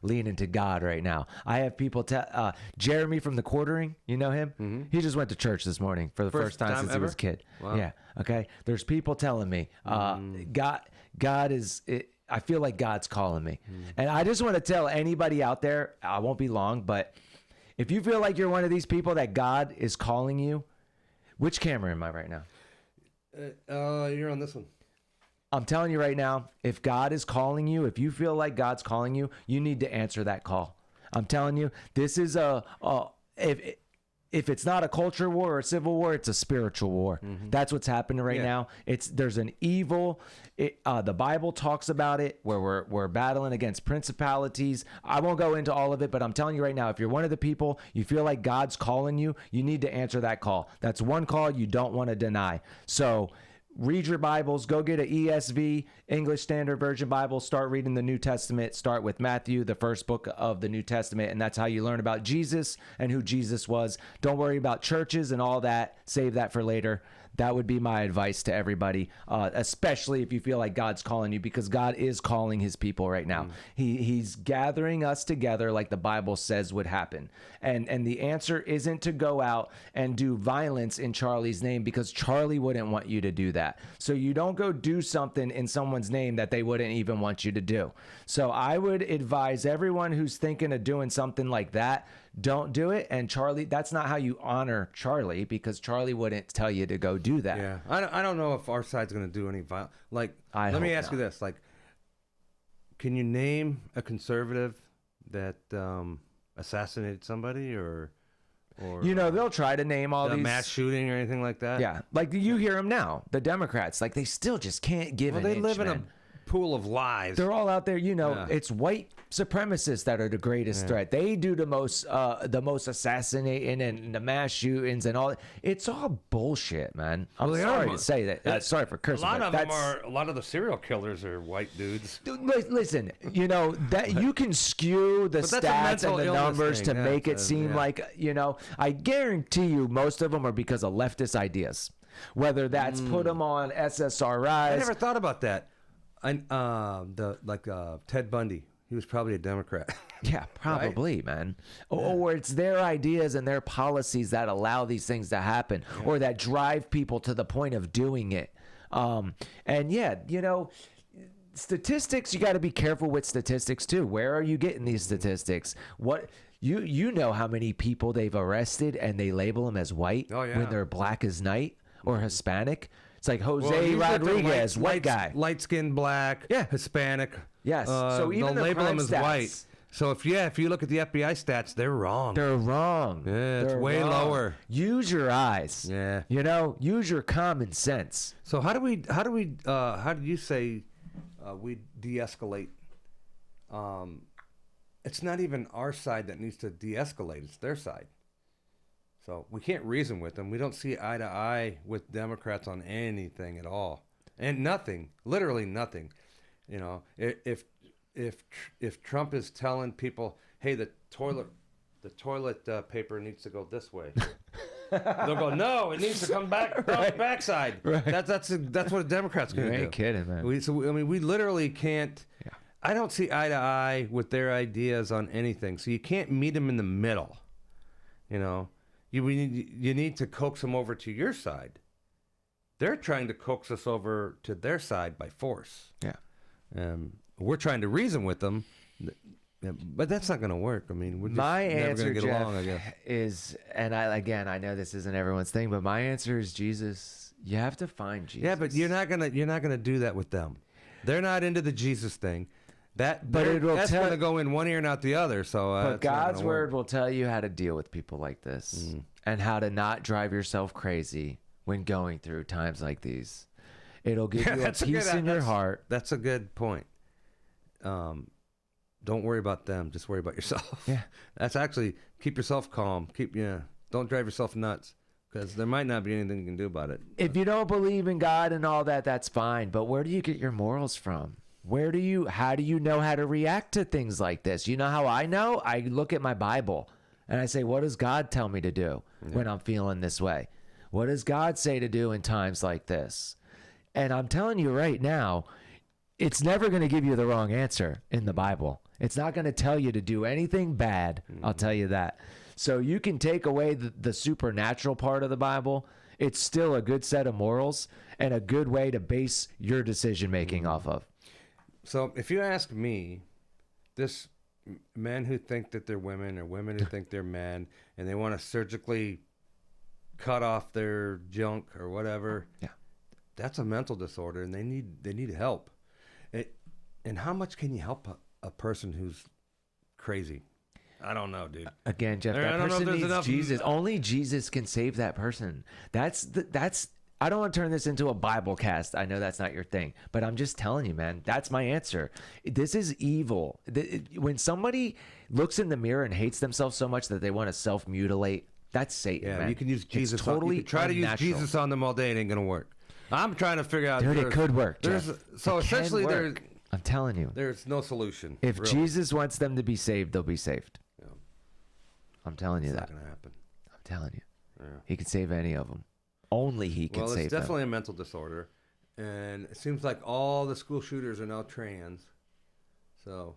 lean into God right now. I have people tell Jeremy from The Quartering, you know him? Mm-hmm. He just went to church this morning for the first time since he was a kid. Wow. Yeah. Okay. There's people telling me God is. I feel like God's calling me, and I just want to tell anybody out there. I won't be long, but if you feel like you're one of these people that God is calling you, which camera am I right now? You're on this one. I'm telling you right now, if God is calling you, if you feel like God's calling you, you need to answer that call. I'm telling you, this is if it's not a culture war or a civil war, it's a spiritual war. That's what's happening right now. There's an evil. The Bible talks about it, where we're battling against principalities. I won't go into all of it, but I'm telling you right now, if you're one of the people, you feel like God's calling you, you need to answer that call. That's one call you don't want to deny. So read your Bibles. Go get an ESV, English Standard Version Bible. Start reading the New Testament. Start with Matthew, the first book of the New Testament, and that's how you learn about Jesus and who Jesus was. Don't worry about churches and all that. Save that for later. That would be my advice to everybody, especially if you feel like God's calling you, because God is calling his people right now. He's gathering us together like the Bible says would happen. And the answer isn't to go out and do violence in Charlie's name, because Charlie wouldn't want you to do that. So you don't go do something in someone's name that they wouldn't even want you to do. So I would advise everyone who's thinking of doing something like that, don't do it. And Charlie, that's not how you honor Charlie, because Charlie wouldn't tell you to go do that. Yeah, I don't know if our side's going to do any violence. Like, let me ask you this: like, can you name a conservative that assassinated somebody, or they'll try to name all these mass shooting or anything like that? Yeah, like you hear them now. The Democrats, like, they still just can't give an they inch, live in man. a pool of lies. They're all out there, It's white supremacists that are the greatest threat. They do the most assassinating and the mass shootings and all. It's all bullshit, man. I'm sorry to say that. Sorry for cursing. A lot of the serial killers are white dudes. Listen, that you can skew the stats and the numbers to make it seem like, I guarantee you most of them are because of leftist ideas. Whether that's put them on SSRIs. I never thought about that. Ted Bundy, he was probably a Democrat. Yeah, probably, right? Man. Or it's their ideas and their policies that allow these things to happen, or that drive people to the point of doing it. Statistics, you got to be careful with statistics too. Where are you getting these statistics? What you know how many people they've arrested and they label them as white when they're black as night or Hispanic? It's like Jose Rodriguez, white guy. Light-skinned black, Hispanic. Yes. So even they'll label them as stats, white. So if you look at the FBI stats, they're wrong. They're wrong. Yeah, it's way lower. Use your eyes. Yeah. Use your common sense. So how do you say we de-escalate? It's not even our side that needs to de-escalate. It's their side. So we can't reason with them. We don't see eye to eye with Democrats on anything at all, and nothing, literally nothing. If Trump is telling people, "Hey, the toilet paper needs to go this way," they'll go, "No, it needs to come back down the backside." Right. That's what a Democrat's going to do. You ain't kidding, man. We literally can't. Yeah. I don't see eye to eye with their ideas on anything. So you can't meet them in the middle. You need to coax them over to your side. They're trying to coax us over to their side by force. Yeah. We're trying to reason with them, but that's not going to work. I mean, we're just never going to get along, I guess. Is, and I know this isn't everyone's thing, but my answer is Jesus. You have to find Jesus. Yeah, but you're not gonna do that with them. They're not into the Jesus thing. That's going to go in one ear and out the other. So, but God's word will tell you how to deal with people like this, and how to not drive yourself crazy when going through times like these. It'll give you a peace in your heart. That's a good point. Don't worry about them. Just worry about yourself. Yeah, that's actually, keep yourself calm. Don't drive yourself nuts, because there might not be anything you can do about it. If you don't believe in God and all that, that's fine. But where do you get your morals from? How do you know how to react to things like this? You know how I know? I look at my Bible and I say, what does God tell me to do when I'm feeling this way? What does God say to do in times like this? And I'm telling you right now, it's never going to give you the wrong answer in the Bible. It's not going to tell you to do anything bad. I'll tell you that. So you can take away the supernatural part of the Bible. It's still a good set of morals and a good way to base your decision making off of. So if you ask me, this men who think that they're women, or women who think they're men, and they want to surgically cut off their junk or whatever, that's a mental disorder, and they need help. And how much can you help a person who's crazy? I don't know, dude. Again, Jeff, I that don't know if person there's needs enough- Jesus. Only Jesus can save that person. That's I don't want to turn this into a Bible cast. I know that's not your thing, but I'm just telling you, man, that's my answer. This is evil. When somebody looks in the mirror and hates themselves so much that they want to self-mutilate, that's Satan, Yeah, man. you can use Jesus. It's totally you can try to use unnatural. Jesus on them all day. It ain't gonna work. I'm trying to figure out. Dude, it could work, There's Jeff. so It can essentially work. I'm telling you. there's no solution. If really. Jesus wants them to be saved, they'll be saved. Yeah. I'm telling you It's that. not gonna happen. I'm telling you. Yeah. He can save any of them. Only he can Well, save it's them. definitely a mental disorder, and it seems like all the school shooters are now trans. So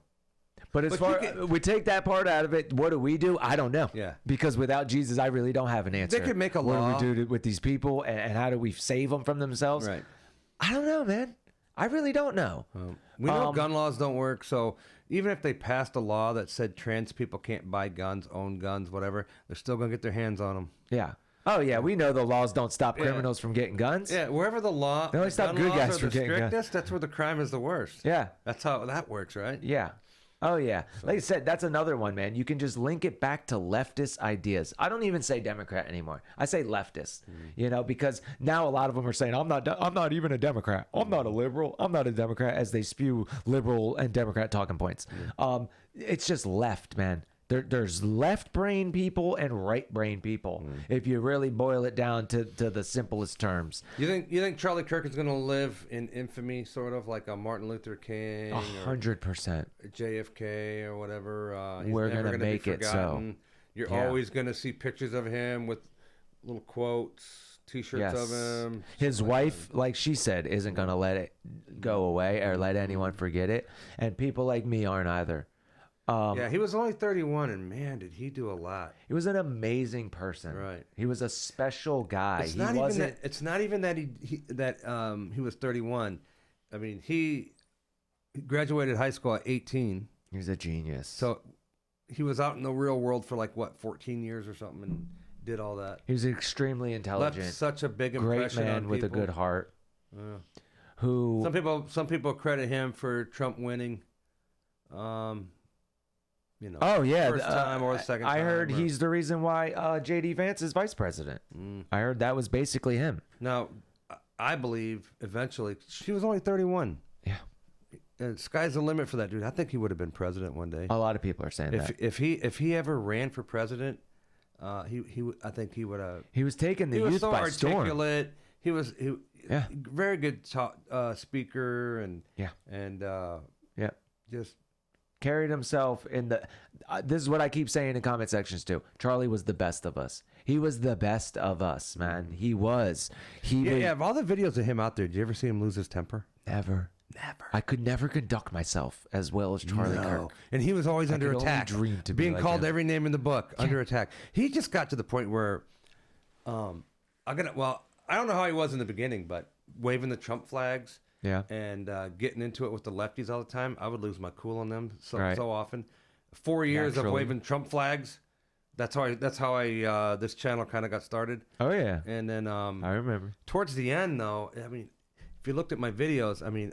But as But far you we take that part out of it, what do? I don't know. Yeah. Because without Jesus, I really don't have an answer. They could make a what law. do we do with these people, and how do we save them from themselves? right. I don't know, man. I really don't know. We know gun laws don't work, so even if they passed a law that said trans people can't buy guns, own guns, whatever, they're still gonna get their hands on them. Yeah. Oh yeah, we know the laws don't stop criminals from getting guns. Yeah, wherever the law, They only stop gun good laws guys are from the getting guns. strictest, that's where the crime is the worst. Yeah. That's how that works, right? Yeah. Oh yeah. Like I said, that's another one, man. You can just link it back to leftist ideas. I don't even say Democrat anymore. I say leftist. You know, because now a lot of them are saying I'm not even a Democrat. I'm not a liberal. I'm not a Democrat, as they spew liberal and Democrat talking points. It's just left, man. There's left brain people and right brain people. If you really boil it down to the simplest terms. You think Charlie Kirk is gonna live in infamy, sort of like a Martin Luther King or 100%. JFK or whatever? He's We're never gonna be make it so. forgotten. You're Yeah. always gonna see pictures of him with little quotes, T-shirts of him. His wife, like she said, isn't going to let it go away or let anyone forget it. And people like me aren't either. Yeah, he was only 31, and man, did he do a lot. He was an amazing person. Right. He was a special guy. It's He not wasn't. even that. It's not even that he was 31. I mean, he graduated high school at 18, He was a genius. so he was out in the real world for like what 14 years or something, and did all that. He was extremely intelligent. Left such a big Great impression man on with a people. good heart. Yeah. Who? Some people credit him for Trump winning. Oh yeah, first time or the second I time. heard or- he's the reason why JD Vance is vice president. I heard that was basically him. Now, I believe eventually she was only 31. Yeah. And sky's the limit for that dude. I think he would have been president one day. A lot of people are saying that. If he ever ran for president, I think he would have. He was taking the He was youth so by storm. articulate. He was Yeah. very good speaker and Yeah. just Carried himself in the. This is what I keep saying in comment sections too. Charlie was the best of us. He was the best of us, man. He was. yeah. Of all the videos of him out there, did you ever see him lose his temper? Never. I could never conduct myself as well as Charlie Kirk. And he was always under could only attack. dream to be being like called him. every name in the book, under attack. He just got to the point where, I don't know how he was in the beginning, but waving the Trump flags, Yeah. and getting into it with the lefties all the time, I would lose my cool on them so Right. often. 4 years of Naturally. waving Trump flags. That's how I this channel kind of got started. Oh yeah. And then I remember. towards the end, though, I mean, if you looked at my videos, I mean,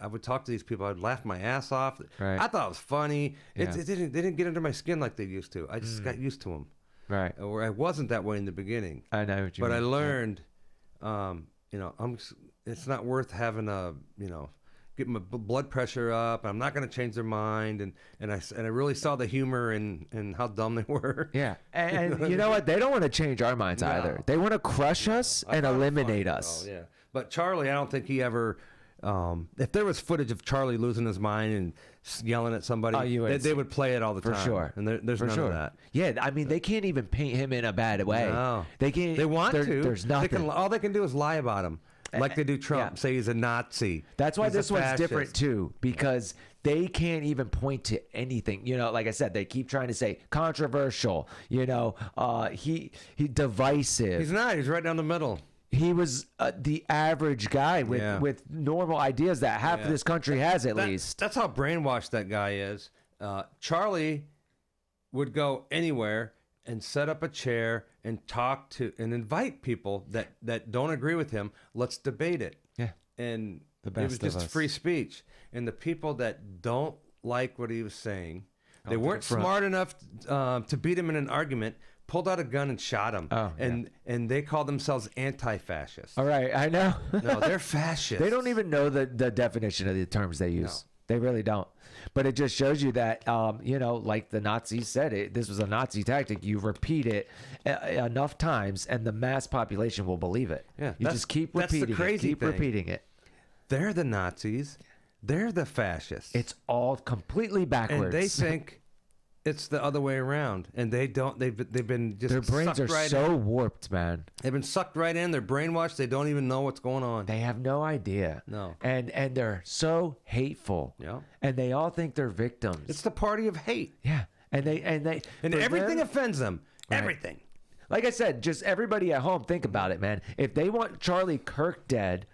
I would talk to these people. I'd laugh my ass off. Right. I thought it was funny. Yeah. They didn't get under my skin like they used to. I just got used to them. Right. Or I wasn't that way in the beginning. I know what you But mean. I learned, it's not worth having getting my blood pressure up. I'm not going to change their mind. And I really saw the humor in how dumb they were. Yeah. And you know what? They don't want to change our minds either. They want to crush us and eliminate us. Oh, yeah. But Charlie, I don't think he ever. If there was footage of Charlie losing his mind and yelling at somebody, they would play it all the time. For sure. And there's none of that. Yeah, I mean, they can't even paint him in a bad way. No. They can't. They want to. There's nothing. All they can do is lie about him, like they do Trump. Yeah. Say he's a Nazi. That's why He's a this one's fascist. different too, because they can't even point to anything. You know, like I said, they keep trying to say controversial. You know, he divisive. He's not. He's right down the middle. He was the average guy with normal ideas that half of this country has at least. That's how brainwashed that guy is. Charlie would go anywhere and set up a chair and talk to and invite people that don't agree with him. Let's debate it. Yeah. And The it was best of just us. free speech. And the people that don't like what he was saying They weren't smart enough to beat him in an argument. Pulled out a gun and shot him. Oh, and they call themselves anti-fascists. All right, I know. No, they're fascists. They don't even know the definition of the terms they use. No. They really don't. But it just shows you that, like the Nazis said, this was a Nazi tactic. You repeat it enough times, and the mass population will believe it. Yeah, you just keep repeating it. Keep repeating it. They're the Nazis. They're the fascists. It's all completely backwards. And they think it's the other way around, and they don't. They've been just their brains are right so in. Warped, man. They've been sucked right in. They're brainwashed. They don't even know what's going on. They have no idea. No. And they're so hateful. Yeah. And they all think they're victims. It's the party of hate. Yeah. And everything offends them. Right. Everything. Like I said, just everybody at home, think about it, man. If they want Charlie Kirk dead,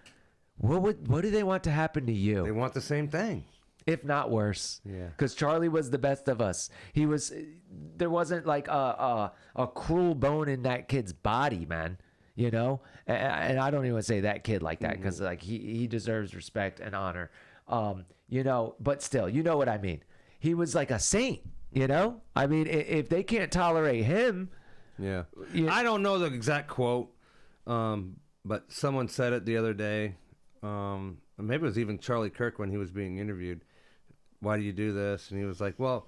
what do they want to happen to you? They want the same thing. If not worse. Yeah. Because Charlie was the best of us. There wasn't like a cruel bone in that kid's body, man. You know? And I don't even say that kid like that because like he deserves respect and honor. But still, you know what I mean. He was like a saint, you know? I mean, if they can't tolerate him. Yeah. I don't know the exact quote, but someone said it the other day. Maybe it was even Charlie Kirk when he was being interviewed. Why do you do this? And he was like, well,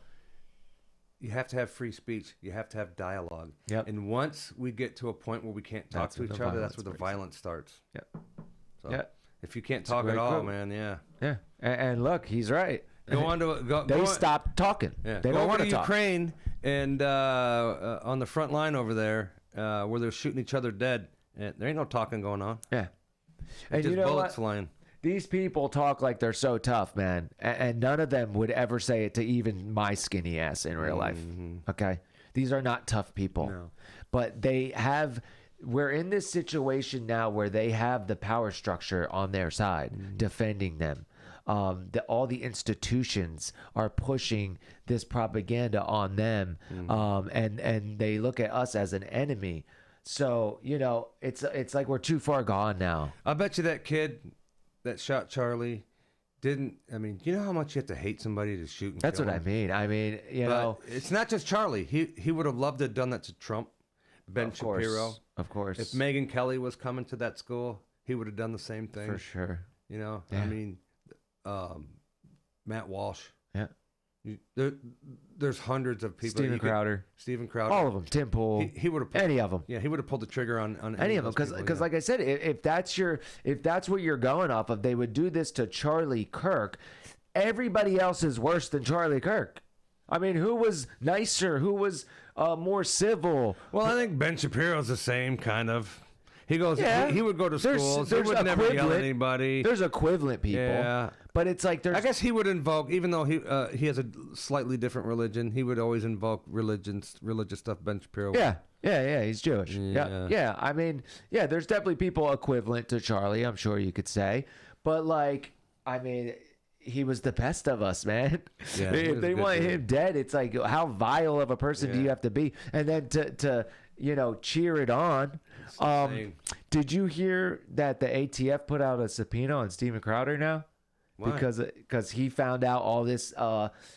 you have to have free speech. You have to have dialogue. Yep. And once we get to a point where we can't talk to each other, that's where the violence starts. Yep. So if you can't talk at all, quote. man, yeah. Yeah. And look, he's right. They stopped talking. Yeah. They don't want to talk. Ukraine and on the front line over there where they're shooting each other dead. And there ain't no talking going on. Yeah. And just you know bullets what? flying. These people talk like they're so tough, man. And none of them would ever say it to even my skinny ass in real life. Okay? These are not tough people. No. But we're in this situation now where they have the power structure on their side, defending them. All the institutions are pushing this propaganda on them. And they look at us as an enemy. So, it's like we're too far gone now. I bet you that kid that shot Charlie didn't. I mean, you know how much you have to hate somebody to shoot and That's kill what him? I mean. I mean, But it's not just Charlie. He would have loved to have done that to Trump, Ben Shapiro. Of course. If Megyn Kelly was coming to that school, he would have done the same thing. For sure. You know, Yeah. I mean, Matt Walsh. Yeah. There's hundreds of people. Steven Crowder. All of them. Tim Pool. He would have any of them. Yeah, he would have pulled the trigger on any of them because like I said, if that's what you're going off of, they would do this to Charlie Kirk. Everybody else is worse than Charlie Kirk. I mean, who was nicer? Who was more civil? Well, I think Ben Shapiro's the same kind of. He goes. Yeah. He would go to schools. He would never yell at anybody. There's equivalent people. Yeah. But it's like there's. I guess he would invoke, even though he has a slightly different religion, he would always invoke religious stuff. Ben Shapiro. Yeah. He's Jewish. Yeah. I mean, there's definitely people equivalent to Charlie. I'm sure you could say, but like, I mean, he was the best of us, man. Yeah, if they want him dead, it's like, how vile of a person do you have to be? And then to cheer it on. Did you hear that the ATF put out a subpoena on Steven Crowder now? Why? Because he found out all this.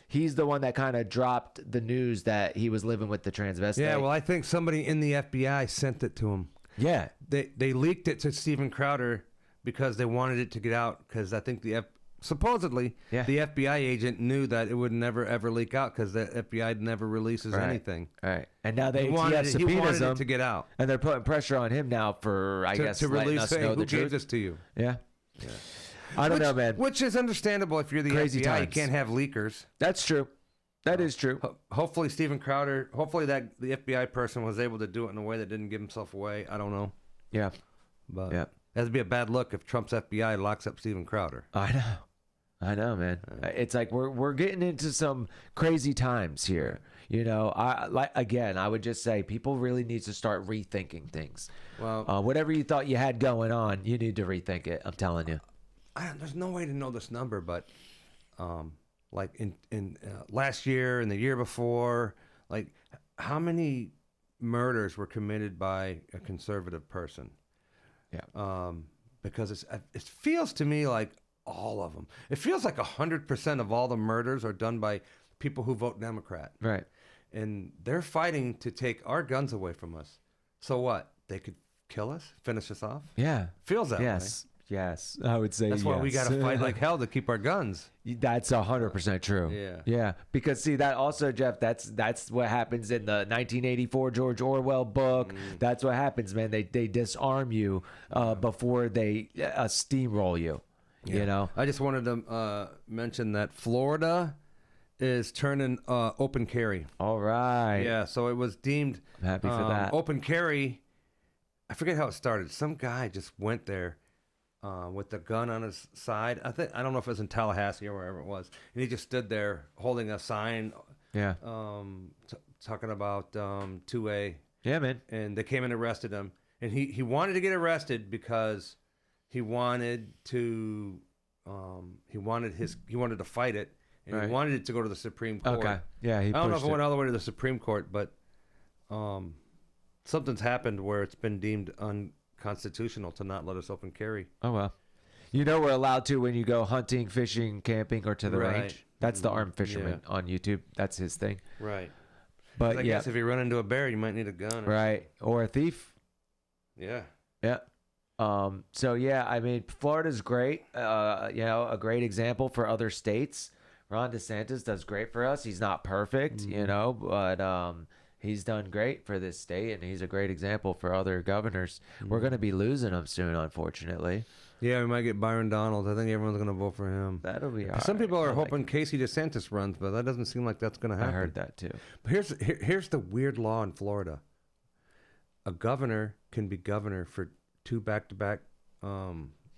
He's the one that kind of dropped the news that he was living with the transvestite. Yeah, well, I think somebody in the FBI sent it to him. Yeah. They leaked it to Steven Crowder because they wanted it to get out because I think supposedly the FBI agent knew that it would never ever leak out because the FBI never releases anything. Right. And now the He ATF wanted subpoenas him it to get out. And they're putting pressure on him now for, I guess, to letting release us hey, know who the gave truth. this to you. Yeah. I don't know, man. Which is understandable if you're the Crazy FBI. times. You can't have leakers. That's true. That is true. Hopefully, Steven Crowder. Hopefully, the FBI person was able to do it in a way that didn't give himself away. I don't know. Yeah. But that'd be a bad look if Trump's FBI locks up Steven Crowder. I know, man. It's like we're getting into some crazy times here. I would just say people really need to start rethinking things. Well, whatever you thought you had going on, you need to rethink it. I'm telling you. There's no way to know this number, but like in last year and the year before, like how many murders were committed by a conservative person? Yeah. Because it feels to me like all of them. It feels like 100% of all the murders are done by people who vote Democrat. Right. And they're fighting to take our guns away from us. So what? They could kill us, finish us off? Yeah. Feels that way. Yes. I would say That's why we yes. got to fight like hell to keep our guns. That's 100% true. Yeah. Yeah. Because see that also, Jeff, that's what happens in the 1984 George Orwell book. That's what happens, man. They disarm you before they steamroll you. Yeah. You know? I just wanted to mention that Florida is turning open carry. All right. Yeah, so it was deemed I'm happy for that. open carry. I forget how it started. Some guy just went there with the gun on his side. I don't know if it was in Tallahassee or wherever it was, and he just stood there holding a sign, Yeah. talking about 2A. Yeah, man. And they came and arrested him, and he wanted to get arrested because he wanted to fight it, and Right. he wanted it to go to the Supreme Court. Okay. Yeah, he I don't know if pushed it it. went all the way to the Supreme Court, but something's happened where it's been deemed unconstitutional to not let us open carry. Oh, well. You know we're allowed to when you go hunting, fishing, camping, or to the Right. range. That's the armed fisherman on YouTube. That's his thing. Right. But I yeah, guess if you run into a bear, you might need a gun. right. Or a thief. Yeah. Yeah. So yeah, I mean, Florida's great. A great example for other states. Ron DeSantis does great for us. He's not perfect, but he's done great for this state, and he's a great example for other governors. We're going to be losing him soon, unfortunately. Yeah, we might get Byron Donalds. I think everyone's going to vote for him. That'll be all Some right. people are I like hoping Casey DeSantis runs, but that doesn't seem like that's going to it. happen. I heard that too. But here's the weird law in Florida. A governor can be governor for 2 back-to-back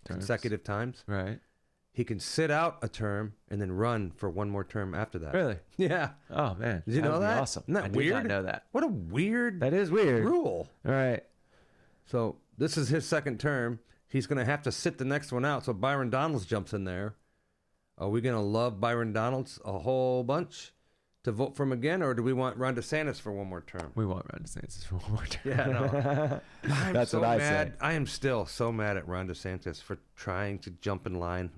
consecutive times. Right. He can sit out a term and then run for one more term after that. Really? Yeah. Oh man. Did you know would be that? Awesome. Isn't that I did weird? not know that. What a weird That is weird. rule. All right. So this is his second term. He's going to have to sit the next one out. So Byron Donalds jumps in there. Are we going to love Byron Donalds a whole bunch to vote for him again, or do we want Ron DeSantis for one more term? We want Ron DeSantis for one more term. Yeah, no. I'm That's so what I mad. say. I am still so mad at Ron DeSantis for trying to jump in line.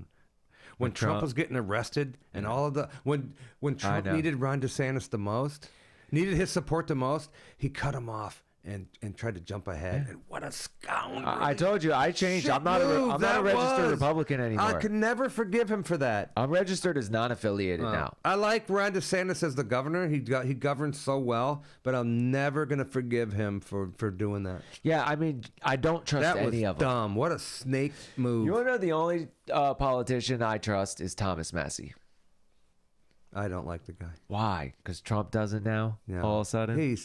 When With Trump Trump. was getting arrested and all of the when Trump know. needed Ron DeSantis the most, needed his support the most, he cut him off and tried to jump ahead. And what a scoundrel! I told you I changed. Shit I'm not move, a that registered was. Republican anymore. I could never forgive him for that. I'm registered as non-affiliated now. I like Ron DeSantis as the governor. He governs so well, but I'm never gonna forgive him for doing that. Yeah, I mean, I don't trust That any was of them. dumb. What a snake move. You want to know the only politician I trust is Thomas Massey. I don't like the guy. Why? Because Trump doesn't now. Yeah. All of a sudden, he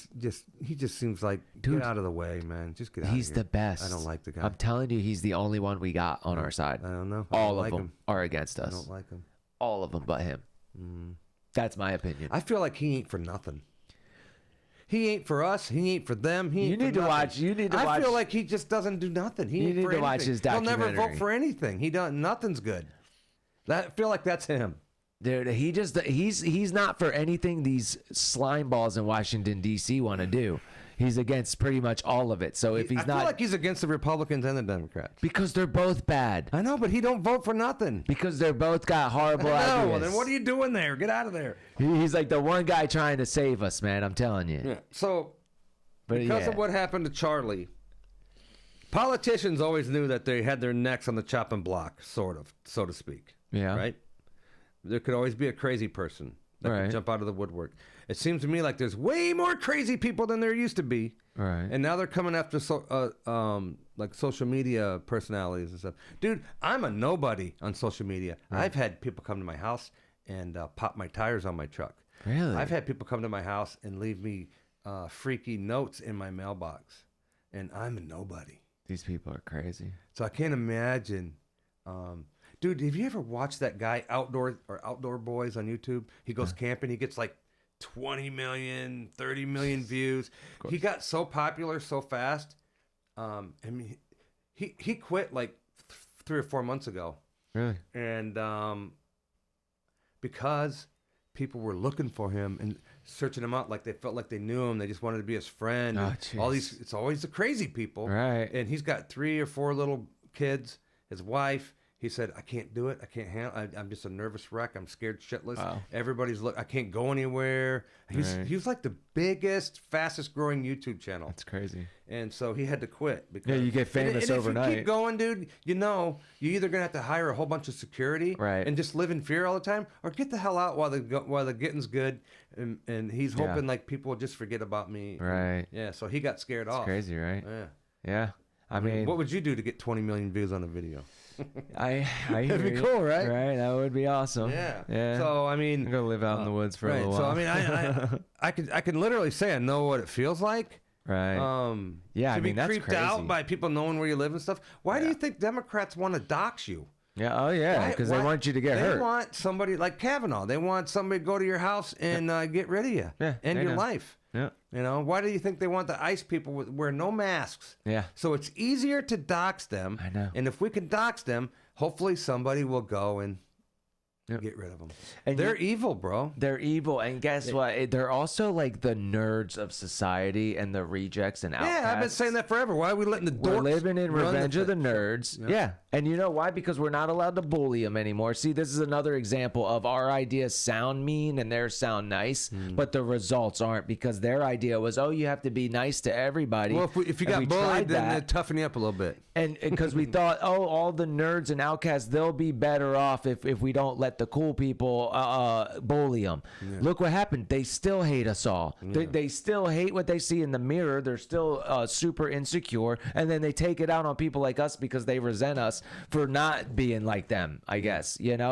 just seems like, Dude, get out of the way, man. Just get out. he's of here. the best. I don't like the guy. I'm telling you, he's the only one we got on our side. I don't know. I All don't of like them him. are against I us. don't like him. All of them but him. That's my opinion. I feel like he ain't for nothing. He ain't for us. He ain't for them. He ain't You for need to nothing. watch- you need to I watch- feel like he just doesn't do nothing. He You ain't need for to watch anything. his He'll never vote documentary. for anything. He done nothing's good. I feel like that's him. Dude, he's not for anything these slime balls in Washington D.C. want to do. He's against pretty much all of it. So if he's I feel not, like he's against the Republicans and the Democrats. because they're both bad. I know, but he don't vote for nothing. Because they're both got horrible No, ideas. well, then what are you doing there? Get out of there. He's like the one guy trying to save us, man. I'm telling you. Yeah. So, But because yeah. of what happened to Charlie, politicians always knew that they had their necks on the chopping block, sort of, so to speak. Yeah. Right? There could always be a crazy person that Right. could jump out of the woodwork. It seems to me like there's way more crazy people than there used to be. Right. And now they're coming after like social media personalities and stuff. Dude, I'm a nobody on social media. I've had people come to my house and pop my tires on my truck. Really? I've had people come to my house and leave me freaky notes in my mailbox. And I'm a nobody. These people are crazy. So I can't imagine. Dude, have you ever watched that guy Outdoor Boys on YouTube? He goes camping. He gets like 20 million, 30 million views. He got so popular so fast. I mean, he quit like 3 or 4 months ago. Really? And because people were looking for him and searching him out, like they felt like they knew him, they just wanted to be his friend. Oh, And all these, it's always the crazy people, Right. And he's got 3 or 4 little kids, his wife, He said, I can't do it. I can't handle I'm just a nervous wreck. I'm scared shitless. Wow. Everybody's I can't go anywhere. He was like the biggest, fastest growing YouTube channel. That's crazy. And so he had to quit. Because, Yeah, you get famous and overnight. if you keep going, dude, you're either going to have to hire a whole bunch of security and just live in fear all the time, or get the hell out while the getting's good. And he's hoping like people will just forget about me. Right. Yeah, so he got scared off. Crazy, right? Yeah. Yeah. I mean, what would you do to get 20 million views on a video? I That'd be cool, right? Right, that would be awesome. Yeah. Yeah. So I mean, I'm gonna live out in the woods for a little while. So I mean, I can literally say I know what it feels like. Right. Yeah. To I mean, be that's creeped crazy. out by people knowing where you live and stuff. Why do you think Democrats want to dox you? Yeah. Oh, yeah. Because they want you to get hurt. They want somebody like Kavanaugh. They want somebody to go to your house and get rid of you. Yeah. End your life. Yeah. Why do you think they want the ICE people wear no masks? Yeah. So it's easier to dox them. I know. And if we can dox them, hopefully somebody will go and get rid of them. And they're evil, bro. They're evil, and guess what? They're also like the nerds of society and the rejects and outcasts. Yeah, I've been saying that forever. Why are we letting the dorks We're living in run Revenge of the Nerds. Yeah. And you know why? Because we're not allowed to bully them anymore. See, this is another example of our ideas sound mean and theirs sound nice, but the results aren't, because their idea was, you have to be nice to everybody. Well, if you got bullied, then they toughen you up a little bit. And because we thought, all the nerds and outcasts, they'll be better off if we don't let the cool people bully them. Yeah. Look what happened. They still hate us all. Yeah. They still hate what they see in the mirror. They're still super insecure. And then they take it out on people like us because they resent us for not being like them, I guess. And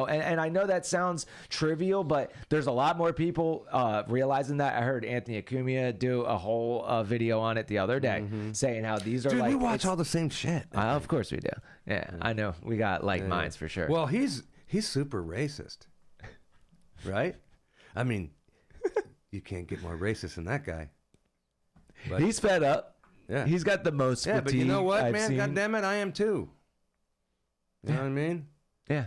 I know that sounds trivial, but there's a lot more people realizing that. I heard Anthony Acumia do a whole video on it the other day, saying how these are Dude, we watch all the same shit. Of course we do. Yeah, I know. We got minds for sure. Well, he's super racist, right? I mean, you can't get more racist than that guy. But he's fed up. Yeah, he's got the most fatigue. Yeah, but you know what, I've man? seen. God damn it, I am too. You know what I mean? Yeah,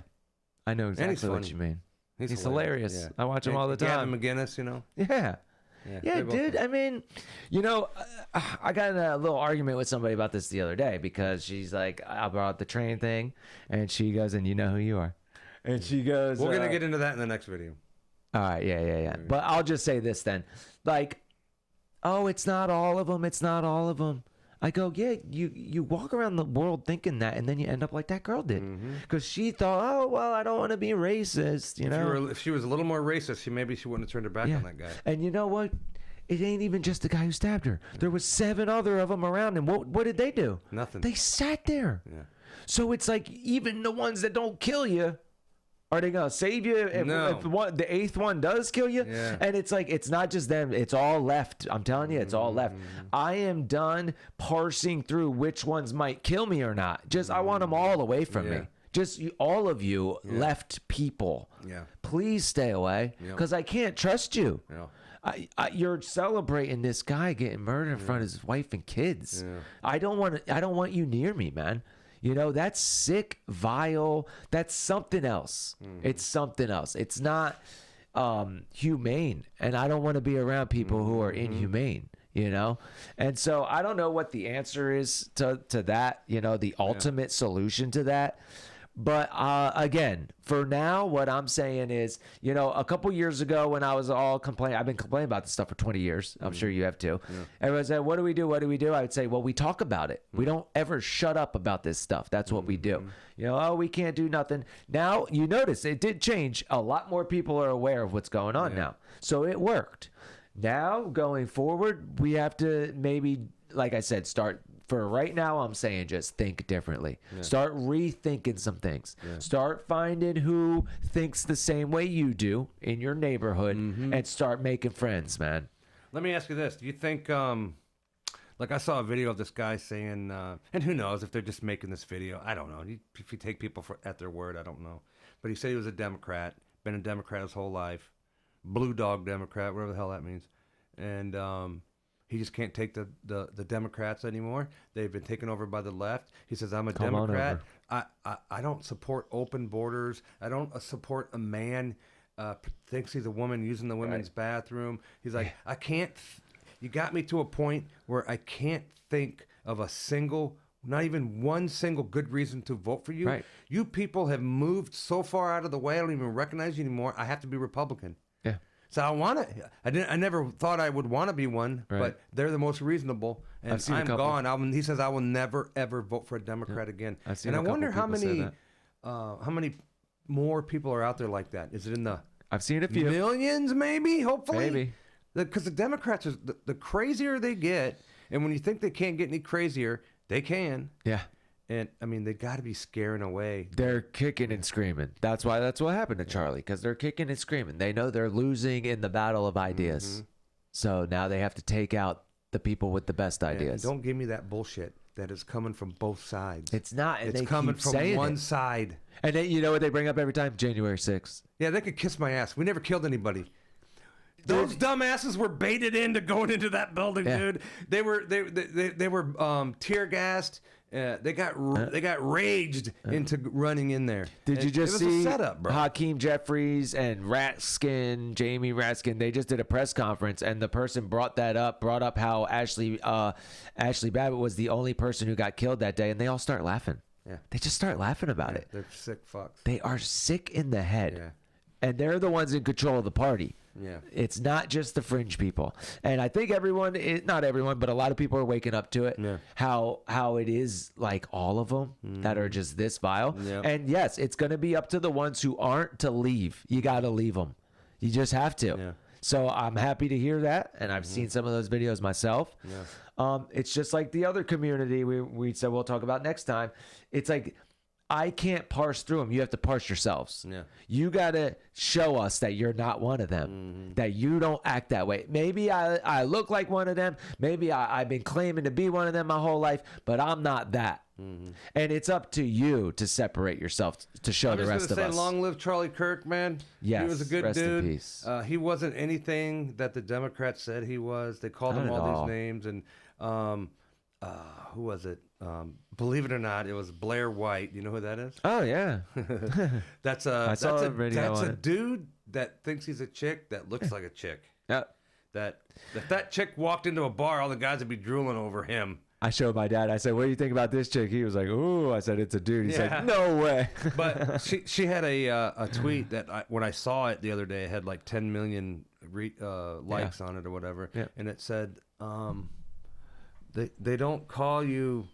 I know exactly what you mean. He's hilarious. Yeah. I watch him all the time. Gavin McInnes, Yeah. Yeah, dude. I mean, I got in a little argument with somebody about this the other day, because she's like, I brought up the train thing, and she goes, and you know who you are. And she goes, we're going to get into that in the next video. All right. Yeah. But I'll just say this then. Like, it's not all of them. It's not all of them. I go, yeah, you walk around the world thinking that, and then you end up like that girl did. Because she thought, I don't want to be racist, If she was a little more racist, maybe she wouldn't have turned her back on that guy. And you know what? It ain't even just the guy who stabbed her. There was 7 other of them around him. What did they do? Nothing. They sat there. Yeah. So it's like, even the ones that don't kill you, are they gonna save you if the 8th one does kill you? Yeah. And it's like, it's not just them, it's all left. I'm telling you, it's all left. I am done parsing through which ones might kill me or not. I want them all away from me. Just all of you left people. Yeah. Please stay away, because I can't trust you. Yeah. You're celebrating this guy getting murdered in front of his wife and kids. Yeah. I don't want you near me, man. That's sick, vile. That's something else. It's something else. It's not humane. And I don't want to be around people who are inhumane, And so I don't know what the answer is to that, the ultimate solution to that. But again, for now, what I'm saying is, a couple years ago when I was all complaining, I've been complaining about this stuff for 20 years. I'm sure you have too. Yeah. Everyone said, what do we do? What do we do? I would say, well, we talk about it. We don't ever shut up about this stuff. That's what we do. We can't do nothing. Now, you notice it did change. A lot more people are aware of what's going on now. So it worked. Now, going forward, we have to maybe, like I said, start. For right now, I'm saying just think differently. Yeah. Start rethinking some things. Yeah. Start finding who thinks the same way you do in your neighborhood, and start making friends, man. Let me ask you this. Do you think, like I saw a video of this guy saying, and who knows if they're just making this video. I don't know. If you take people at their word, I don't know. But he said he was a Democrat, been a Democrat his whole life, blue dog Democrat, whatever the hell that means. And he just can't take the Democrats anymore. They've been taken over by the left. He says, I'm a Democrat. I don't support open borders. I don't support a man thinks he's a woman using the women's bathroom. He's like, I can't. You got me to a point where I can't think of a single not even one single good reason to vote for you. Right. You people have moved so far out of the way, I don't even recognize you anymore. I have to be Republican. Yeah. So I never thought I would want to be one, Right. but they're the most reasonable. And I've seen a I'm couple. gone. He says I will never ever vote for a Democrat again. I've seen and a I couple wonder people say how many more people are out there like that. Is it in the I've seen a few. millions? Maybe, hopefully. Maybe. Because the Democrats, the crazier they get, and when you think they can't get any crazier, they can. Yeah. And I mean, they got to be scaring away. They're kicking and screaming. That's what happened to Charlie, because they're kicking and screaming. They know they're losing in the battle of ideas. Mm-hmm. So now they have to take out the people with the best And ideas. don't give me that bullshit that is coming from both sides. It's not. And It's they coming keep from saying one it. side. And then, you know what they bring up every time? January 6th. Yeah, they could kiss my ass. We never killed anybody. Those dumbasses were baited into going into that building, Yeah. dude. They were tear gassed. They got raged into running in there. Did you just it was see a setup, bro? Hakeem Jeffries and Jamie Raskin? They just did a press conference, and the person brought up how Ashley Babbitt was the only person who got killed that day, and they all start laughing. Yeah. They just start laughing about Yeah, it. they're sick fucks. They are sick in the head. Yeah. And they're the ones in control of the party. Yeah. It's not just the fringe people. And I think not everyone, but a lot of people are waking up to it. Yeah. How it is like all of them that are just this vile. Yeah. And yes, it's going to be up to the ones who aren't to leave. You got to leave them. You just have to. Yeah. So I'm happy to hear that. And I've seen some of those videos myself. Yeah. It's just like the other community we said we'll talk about next time. It's like, I can't parse through them. You have to parse yourselves. Yeah. You got to show us that you're not one of them, that you don't act that way. Maybe I look like one of them. Maybe I've been claiming to be one of them my whole life, but I'm not that. And it's up to you to separate yourself to show the rest of us. Long live Charlie Kirk, man. Yes, he was a good rest in dude. peace. He wasn't anything that the Democrats said he was. They called Not him at all all. these names, and who was it? Believe it or not, it was Blair White. You know who that is? Oh, yeah. That's a dude that thinks he's a chick that looks like a chick. Yeah. That if that chick walked into a bar, all the guys would be drooling over him. I showed my dad. I said, "What do you think about this chick?" He was like, "Ooh." I said, "It's a dude." He Yeah. said, "No way." But she had a tweet that when I saw it the other day, it had like 10 million likes on it or whatever, Yeah. and it said, "They don't call you."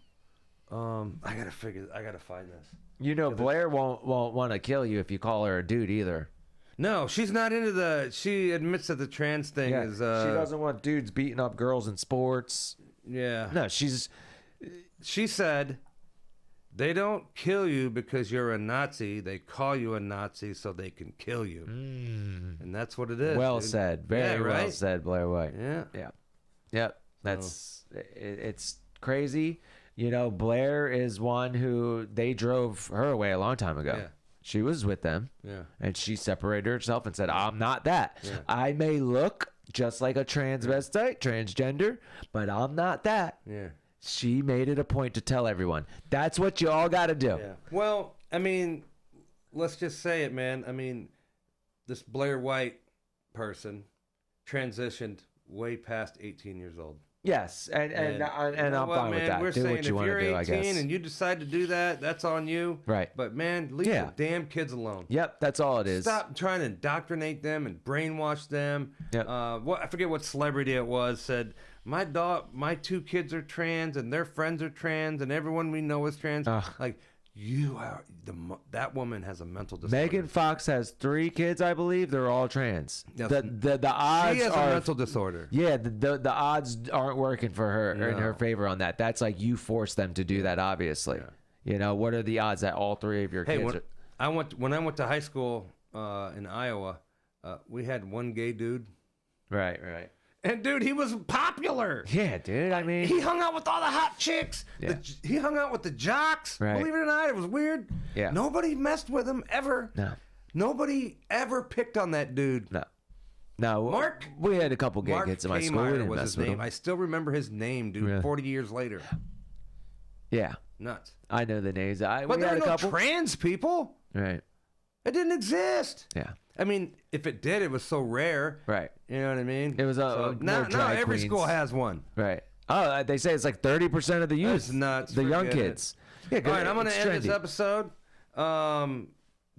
I gotta find this. You know, Blair won't want to kill you if you call her a dude either. No, she's not into the. She admits that the trans thing Yeah, is. she doesn't want dudes beating up girls in sports. Yeah. No, she's. She said, "They don't kill you because you're a Nazi. They call you a Nazi so they can kill you." And that's what it is. Well dude. said. Very well right? said, Blair White. Yeah. Yeah. Yep. That's it's crazy. You know, Blair is one who they drove her away a long time ago. Yeah. She was with them. Yeah. And she separated herself and said, "I'm not that. Yeah. I may look just like a transvestite, transgender, but I'm not that." Yeah. She made it a point to tell everyone. That's what you all got to do. Yeah. Well, I mean, let's just say it, man. I mean, this Blair White person transitioned way past 18 years old. Yes, and you know I'm what, fine with man? that. We're Do saying what you if want you're to do, I 18 guess. and you decide to do that, that's on you. Right. But man, leave Yeah. the damn kids alone. Yep, that's all it is. Stop trying to indoctrinate them and brainwash them. Yep. I forget what celebrity it was said, my 2 kids are trans and their friends are trans and everyone we know is trans. Ugh. Like that woman has a mental disorder. Megan Fox has 3 kids, I believe. They're all trans. Yes. The odds She has are a mental disorder. Yeah, the odds aren't working for her in No. her favor on that. That's like you force them to do that, obviously. You know, what are the odds that all 3 of your Hey, kids when I went to high school in Iowa, we had one gay dude. Right. And dude, he was popular. Yeah, dude. I mean, He hung out with all the hot chicks. Yeah. He hung out with the jocks. Right. Believe it or not, it was weird. Yeah. Nobody messed with him ever. No. Nobody ever picked on that dude. No. Mark- We had a couple gay Mark kids in my K. school. We Meyer didn't was mess his with name. them. I still remember his name, dude. Yeah. 40 years later. Yeah, Nuts. I know the names. But we there had were a no couple. trans people. Right. It didn't exist. Yeah. I mean, if it did, it was so rare. Right. You know what I mean? It was now more drag every queens. school has one. Right. Oh, they say it's like 30% of the youth. That's nuts. The young Forget it. kids. Yeah, All right, I'm going to end trendy. this episode.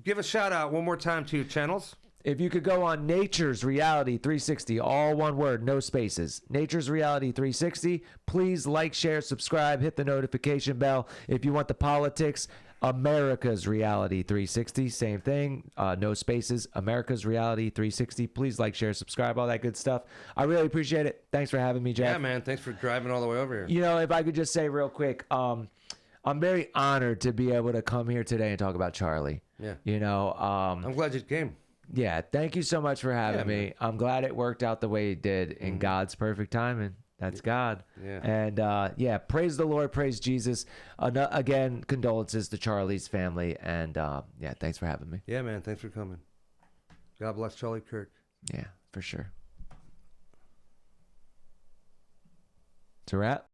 Give a shout out one more time to your channels. If you could go on Nature's Reality 360, all one word, no spaces. Nature's Reality 360. Please like, share, subscribe, hit the notification bell. If you want the politics, America's Reality 360, same thing, no spaces. America's Reality 360. Please like, share, subscribe, all that good stuff. I really appreciate it. Thanks for having me, Jeff. Yeah, man. Thanks for driving all the way over here. You know, if I could just say real quick, I'm very honored to be able to come here today and talk about Charlie. Yeah. You know, I'm glad you came. yeah, thank you so much for having me. Man. I'm glad it worked out the way it did in God's perfect time, and that's God. Yeah. And yeah, praise the Lord, praise Jesus. Again, condolences to Charlie's family, and yeah, thanks for having me. Yeah, man. Thanks for coming. God bless Charlie Kirk. Yeah, for sure. It's a wrap.